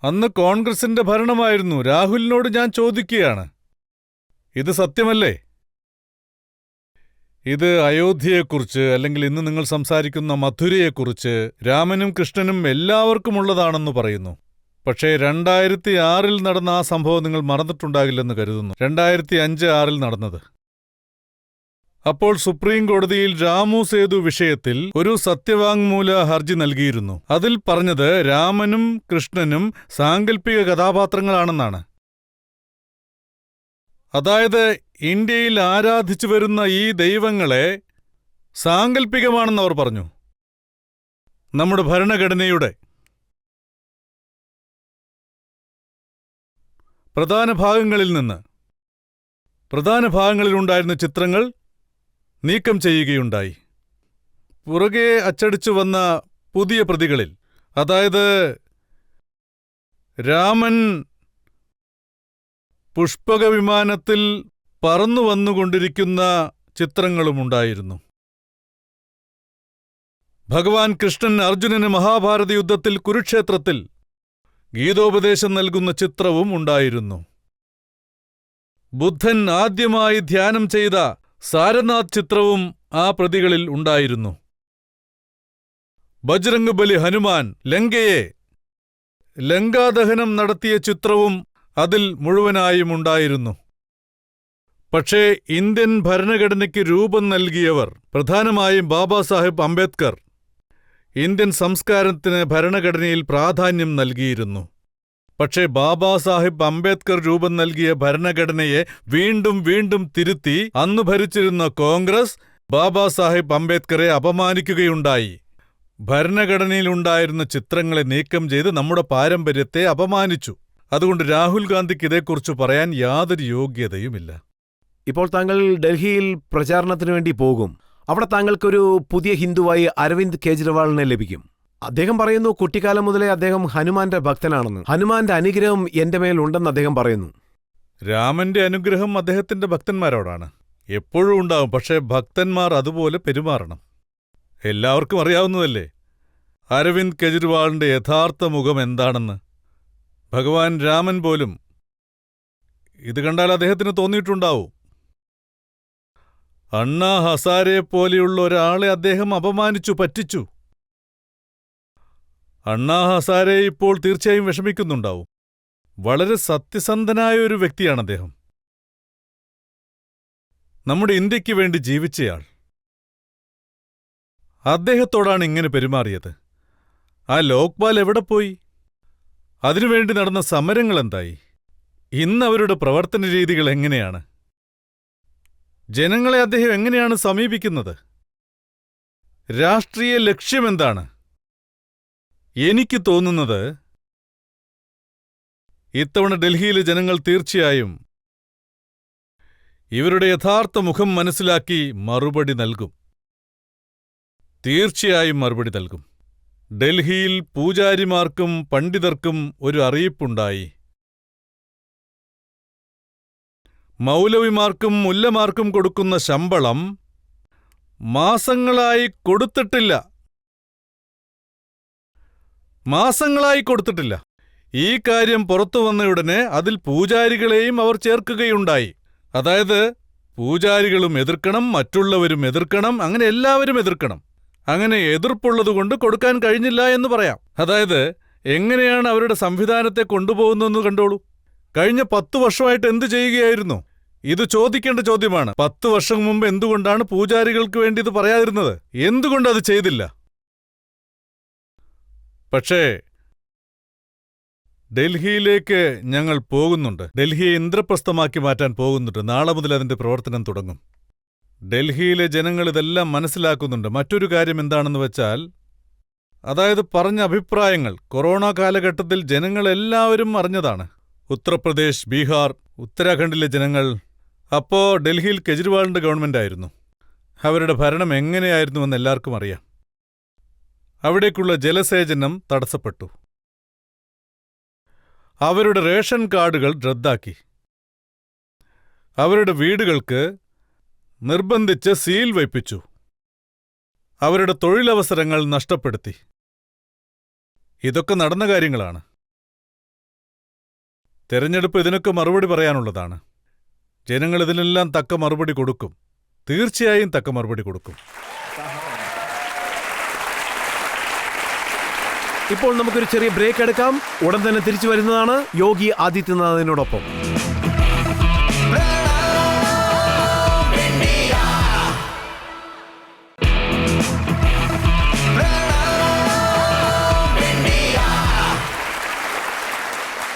അന്ന് കോൺഗ്രസിന്റെ ഭരണമായിരുന്നു. രാഹുലിനോട് ഞാൻ ചോദിക്കുകയാണ്, ഇത് സത്യമല്ലേ? ഇത് അയോധ്യയെക്കുറിച്ച് അല്ലെങ്കിൽ ഇന്ന് നിങ്ങൾ സംസാരിക്കുന്ന മഥുരയെക്കുറിച്ച് രാമനും കൃഷ്ണനും എല്ലാവർക്കുമുള്ളതാണെന്ന് പറയുന്നു. പക്ഷേ 2006 നടന്ന ആ സംഭവം നിങ്ങൾ മറന്നിട്ടുണ്ടാകില്ലെന്ന് കരുതുന്നു. 2005-6 നടന്നത്. അപ്പോൾ സുപ്രീം കോടതിയിൽ രാമു സേതു വിഷയത്തിൽ ഒരു സത്യവാങ്മൂല ഹർജി നൽകിയിരുന്നു. അതിൽ പറഞ്ഞത് രാമനും കൃഷ്ണനും സാങ്കല്പിക കഥാപാത്രങ്ങളാണെന്നാണ്. അതായത് ഇന്ത്യയിൽ ആരാധിച്ചു വരുന്ന ഈ ദൈവങ്ങളെ സാങ്കല്പികമാണെന്ന് അവർ പറഞ്ഞു. നമ്മുടെ ഭരണഘടനയുടെ പ്രധാന ഭാഗങ്ങളിലുണ്ടായിരുന്ന ചിത്രങ്ങൾ നീക്കം ചെയ്യുകയുണ്ടായി. പുറകെ അച്ചടിച്ചു വന്ന പുതിയ പ്രതികളിൽ, അതായത് രാമൻ പുഷ്പകവിമാനത്തിൽ പറന്നു വന്നുകൊണ്ടിരിക്കുന്ന ചിത്രങ്ങളുമുണ്ടായിരുന്നു. ഭഗവാൻ കൃഷ്ണൻ അർജുനന് മഹാഭാരത യുദ്ധത്തിൽ കുരുക്ഷേത്രത്തിൽ ഗീതോപദേശം നൽകുന്ന ചിത്രവും ഉണ്ടായിരുന്നു. ബുദ്ധൻ ആദ്യമായി ധ്യാനം ചെയ്ത സാരനാഥ് ചിത്രവും ആ പ്രതികളിൽ ഉണ്ടായിരുന്നു. ബജ്രംഗ് ബലി ഹനുമാൻ ലങ്കയെ ലങ്കാദഹനം നടത്തിയ ചിത്രവും അതിൽ മുഴുവനായും ഉണ്ടായിരുന്നു. പക്ഷേ ഇന്ത്യൻ ഭരണഘടനയ്ക്ക് രൂപം നൽകിയവർ, പ്രധാനമായും ബാബാ സാഹിബ് അംബേദ്കർ, ഇന്ത്യൻ സംസ്കാരത്തിന് ഭരണഘടനയിൽ പ്രാധാന്യം നൽകിയിരുന്നു. പക്ഷേ ബാബാ സാഹിബ് അംബേദ്കർ രൂപം നൽകിയ ഭരണഘടനയെ വീണ്ടും വീണ്ടും തിരുത്തി അന്ന് ഭരിച്ചിരുന്ന കോൺഗ്രസ് ബാബാ സാഹിബ് അംബേദ്കറെ അപമാനിക്കുകയുണ്ടായി. ഭരണഘടനയിലുണ്ടായിരുന്ന ചിത്രങ്ങളെ നീക്കം ചെയ്ത് നമ്മുടെ പാരമ്പര്യത്തെ അപമാനിച്ചു. അതുകൊണ്ട് രാഹുൽ ഗാന്ധിക്ക് ഇതേക്കുറിച്ച് പറയാൻ യാതൊരു യോഗ്യതയുമില്ല. ഇപ്പോൾ താങ്കൾ ഡൽഹിയിൽ പ്രചാരണത്തിന് വേണ്ടി പോകും. അവിടെ താങ്കൾക്കൊരു പുതിയ ഹിന്ദുവായി അരവിന്ദ് കെജ്രിവാളിനെ ലഭിക്കും. അദ്ദേഹം പറയുന്നു കുട്ടിക്കാലം മുതലേ അദ്ദേഹം ഹനുമാന്റെ ഭക്തനാണെന്ന്. ഹനുമാന്റെ അനുഗ്രഹം എന്റെ മേൽ ഉണ്ടെന്ന് അദ്ദേഹം പറയുന്നു. രാമന്റെ അനുഗ്രഹം അദ്ദേഹത്തിന്റെ ഭക്തന്മാരോടാണ്, എപ്പോഴും ഉണ്ടാവും. പക്ഷേ ഭക്തന്മാർ അതുപോലെ പെരുമാറണം. എല്ലാവർക്കും അറിയാവുന്നതല്ലേ അരവിന്ദ് കെജ്രിവാളിന്റെ യഥാർത്ഥ മുഖം എന്താണെന്ന്. ഭഗവാൻ രാമൻ പോലും ഇത് കണ്ടാൽ അദ്ദേഹത്തിന് തോന്നിയിട്ടുണ്ടാവും. അണ്ണാ ഹസാരെ പോലെയുള്ള ഒരാളെ അദ്ദേഹം അപമാനിച്ചു, പറ്റിച്ചു. അണ്ണാ ഹസാരെ ഇപ്പോൾ തീർച്ചയായും വിഷമിക്കുന്നുണ്ടാവും. വളരെ സത്യസന്ധനായ ഒരു വ്യക്തിയാണ് അദ്ദേഹം. നമ്മുടെ ഇന്ത്യക്ക് വേണ്ടി ജീവിച്ചയാൾ. അദ്ദേഹത്തോടാണ് ഇങ്ങനെ പെരുമാറിയത്. ആ ലോക്പാൽ എവിടെ പോയി? അതിനുവേണ്ടി നടന്ന സമരങ്ങളെന്തായി? ഇന്നവരുടെ പ്രവർത്തന രീതികൾ എങ്ങനെയാണ്? ജനങ്ങളെ അദ്ദേഹം എങ്ങനെയാണ് സമീപിക്കുന്നത്? രാഷ്ട്രീയ ലക്ഷ്യമെന്താണ്? എനിക്ക് തോന്നുന്നത് ഇത്തവണ ഡൽഹിയിലെ ജനങ്ങൾ തീർച്ചയായും ഇവരുടെ യഥാർത്ഥ മുഖം മനസ്സിലാക്കി മറുപടി നൽകും. തീർച്ചയായും മറുപടി നൽകും. ഡൽഹിയിൽ പൂജാരിമാർക്കും പണ്ഡിതർക്കും ഒരു അറിയിപ്പുണ്ടായി. മൗലവിമാർക്കും മുല്ലമാർക്കും കൊടുക്കുന്ന ശമ്പളം മാസങ്ങളായി കൊടുത്തിട്ടില്ല. ഈ കാര്യം പുറത്തു വന്നയുടനെ അതിൽ പൂജാരികളെയും അവർ ചേർക്കുകയുണ്ടായി. അതായത് പൂജാരികളും എതിർക്കണം, മറ്റുള്ളവരും എതിർക്കണം, അങ്ങനെ എല്ലാവരും എതിർക്കണം. അങ്ങനെ എതിർപ്പുള്ളതുകൊണ്ട് കൊടുക്കാൻ കഴിഞ്ഞില്ല എന്ന് പറയാം. അതായത് എങ്ങനെയാണ് അവരുടെ സംവിധാനത്തെ കൊണ്ടുപോകുന്നതെന്ന് കണ്ടോളൂ. കഴിഞ്ഞ 10 വർഷമായിട്ട് എന്തു ചെയ്യുകയായിരുന്നു? ഇത് ചോദിക്കേണ്ട ചോദ്യമാണ്. 10 വർഷം മുമ്പ് എന്തുകൊണ്ടാണ് പൂജാരികൾക്ക് വേണ്ടി ഇത് പറയാതിരുന്നത്? എന്തുകൊണ്ടത് ചെയ്തില്ല? പക്ഷേ ഡൽഹിയിലേക്ക് ഞങ്ങൾ പോകുന്നുണ്ട്. ഡൽഹിയെ ഇന്ദ്രപ്രസ്ഥമാക്കി മാറ്റാൻ പോകുന്നുണ്ട്. നാളെ മുതൽ അതിന്റെ പ്രവർത്തനം തുടങ്ങും. ഡൽഹിയിലെ ജനങ്ങൾ ഇതെല്ലാം മനസ്സിലാക്കുന്നുണ്ട്. മറ്റൊരു കാര്യം എന്താണെന്ന് വെച്ചാൽ, അതായത് പറഞ്ഞ അഭിപ്രായങ്ങൾ കൊറോണ കാലഘട്ടത്തിൽ ജനങ്ങളെല്ലാവരും അറിഞ്ഞതാണ്. ഉത്തർപ്രദേശ്, ബീഹാർ, ഉത്തരാഖണ്ഡിലെ ജനങ്ങൾ. അപ്പോ ഡൽഹിയിൽ കെജ്രിവാളിന്റെ ഗവൺമെന്റായിരുന്നു. അവരുടെ ഭരണം എങ്ങനെയായിരുന്നുവെന്ന് എല്ലാവർക്കും അറിയാം. അവിടേക്കുള്ള ജലസേചനം തടസ്സപ്പെട്ടു. അവരുടെ റേഷൻ കാർഡുകൾ റദ്ദാക്കി. അവരുടെ വീടുകൾക്ക് നിർബന്ധിച്ച് സീൽ വയ്പ്പിച്ചു. അവരുടെ തൊഴിലവസരങ്ങൾ നഷ്ടപ്പെടുത്തി. ഇതൊക്കെ നടന്ന കാര്യങ്ങളാണ്. തെരഞ്ഞെടുപ്പ് ഇതിനൊക്കെ മറുപടി പറയാനുള്ളതാണ്. ജനങ്ങൾ ഇതിനെല്ലാം തക്ക മറുപടി കൊടുക്കും. തീർച്ചയായും തക്ക മറുപടി കൊടുക്കും. ഇപ്പോൾ നമുക്കൊരു ചെറിയ ബ്രേക്ക് എടുക്കാം. ഉടൻ തന്നെ തിരിച്ചു വരുന്നതാണ് യോഗി ആദിത്യനാഥിനോടൊപ്പം.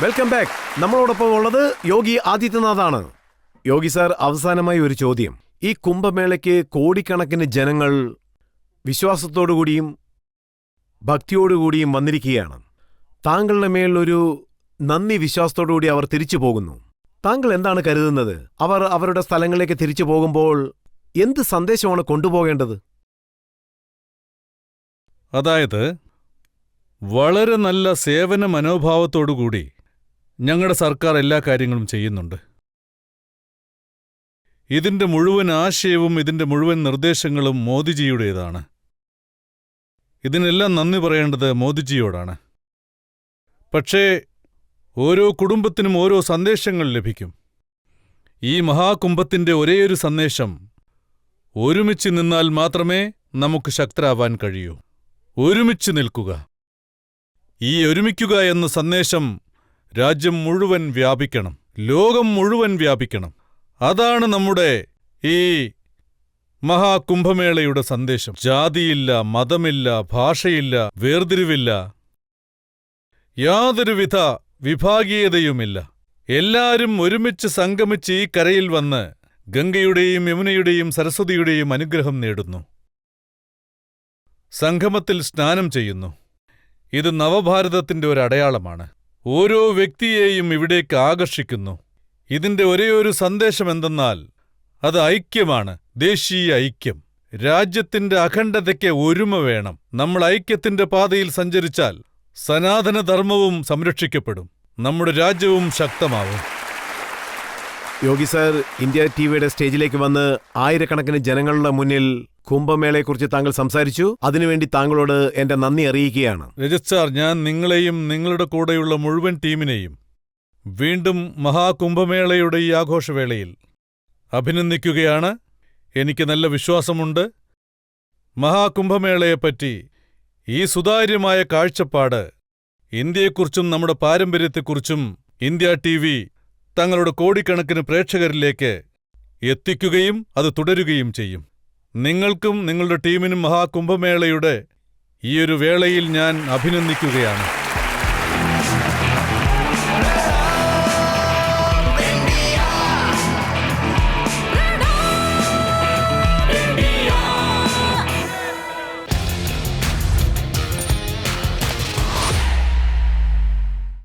Welcome back. നമ്മളോടൊപ്പം ഉള്ളത് യോഗി ആദിത്യനാഥാണ്. യോഗി സാർ, അവസാനമായി ഒരു ചോദ്യം. ഈ കുംഭമേളയ്ക്ക് കോടിക്കണക്കിന് ജനങ്ങൾ വിശ്വാസത്തോടുകൂടിയും ഭക്തിയോടുകൂടിയും വന്നിരിക്കുകയാണ്. താങ്കളുടെ മേലൊരു നന്ദി വിശ്വാസത്തോടുകൂടി അവർ തിരിച്ചു പോകുന്നു. താങ്കൾ എന്താണ് കരുതുന്നത്? അവർ അവരുടെ സ്ഥലങ്ങളിലേക്ക് തിരിച്ചു പോകുമ്പോൾ എന്ത് സന്ദേശമാണ് കൊണ്ടുപോകേണ്ടത്? അതായത് വളരെ നല്ല സേവന മനോഭാവത്തോടുകൂടി ഞങ്ങളുടെ സർക്കാർ എല്ലാ കാര്യങ്ങളും ചെയ്യുന്നുണ്ട്. ഇതിന്റെ മുഴുവൻ ആശയവും ഇതിന്റെ മുഴുവൻ നിർദ്ദേശങ്ങളും മോദിജിയുടേതാണ്. ഇതിനെല്ലാം നന്ദി പറയേണ്ടത് മോദിജിയോടാണ്. പക്ഷേ ഓരോ കുടുംബത്തിനും ഓരോ സന്ദേശങ്ങൾ ലഭിക്കും. ഈ മഹാകുംഭത്തിന്റെ ഒരേയൊരു സന്ദേശം, ഒരുമിച്ച് നിന്നാൽ മാത്രമേ നമുക്ക് ശക്തരാവാൻ കഴിയൂ. ഒരുമിച്ച് നിൽക്കുക. ഈ ഒരുമിക്കുക എന്ന സന്ദേശം രാജ്യം മുഴുവൻ വ്യാപിക്കണം, ലോകം മുഴുവൻ വ്യാപിക്കണം. അതാണ് നമ്മുടെ ഈ മഹാകുംഭമേളയുടെ സന്ദേശം. ജാതിയില്ല, മതമില്ല, ഭാഷയില്ല, വേർതിരിവില്ല, യാതൊരുവിധ വിഭാഗീയതയുമില്ല. എല്ലാവരും ഒരുമിച്ച് സംഗമിച്ച് ഈ കരയിൽ വന്ന് ഗംഗയുടെയും യമുനയുടെയും സരസ്വതിയുടെയും അനുഗ്രഹം നേടുന്നു. സംഗമത്തിൽ സ്നാനം ചെയ്യുന്നു. ഇത് നവഭാരതത്തിന്റെ ഒരു അടയാളമാണ്. ഓരോ വ്യക്തിയെയും ഇവിടേക്ക് ആകർഷിക്കുന്നു. ഇതിന്റെ ഒരേയൊരു സന്ദേശമെന്തെന്നാൽ അത് ഐക്യമാണ്, ദേശീയ ഐക്യം. രാജ്യത്തിന്റെ അഖണ്ഡതയ്ക്ക് ഒരുമ വേണം. നമ്മൾ ഐക്യത്തിന്റെ പാതയിൽ സഞ്ചരിച്ചാൽ സനാതനധർമ്മവും സംരക്ഷിക്കപ്പെടും, നമ്മുടെ രാജ്യവും ശക്തമാവും. യോഗി സർ, ഇന്ത്യ ടിവിയുടെ സ്റ്റേജിലേക്ക് വന്ന് ആയിരക്കണക്കിന് ജനങ്ങളുടെ മുന്നിൽ കുംഭമേളയെക്കുറിച്ച് താങ്കൾ സംസാരിച്ചു. അതിനുവേണ്ടി താങ്കളോട് എന്റെ നന്ദി അറിയിക്കുകയാണ്. രജത് സാർ, ഞാൻ നിങ്ങളെയും നിങ്ങളുടെ കൂടെയുള്ള മുഴുവൻ ടീമിനെയും വീണ്ടും മഹാകുംഭമേളയുടെ ഈ ആഘോഷവേളയിൽ അഭിനന്ദിക്കുകയാണ്. എനിക്ക് നല്ല വിശ്വാസമുണ്ട്. മഹാകുംഭമേളയെപ്പറ്റി ഈ സുതാര്യമായ കാഴ്ചപ്പാട് ഇന്ത്യയെക്കുറിച്ചും നമ്മുടെ പാരമ്പര്യത്തെക്കുറിച്ചും ഇന്ത്യ ടിവി തങ്ങളുടെ കോടിക്കണക്കിന് പ്രേക്ഷകരിലേക്ക് എത്തിക്കുകയും അത് തുടരുകയും ചെയ്യും. നിങ്ങൾക്കും നിങ്ങളുടെ ടീമിനും മഹാകുംഭമേളയുടെ ഈയൊരു വേളയിൽ ഞാൻ അഭിനന്ദിക്കുകയാണ്.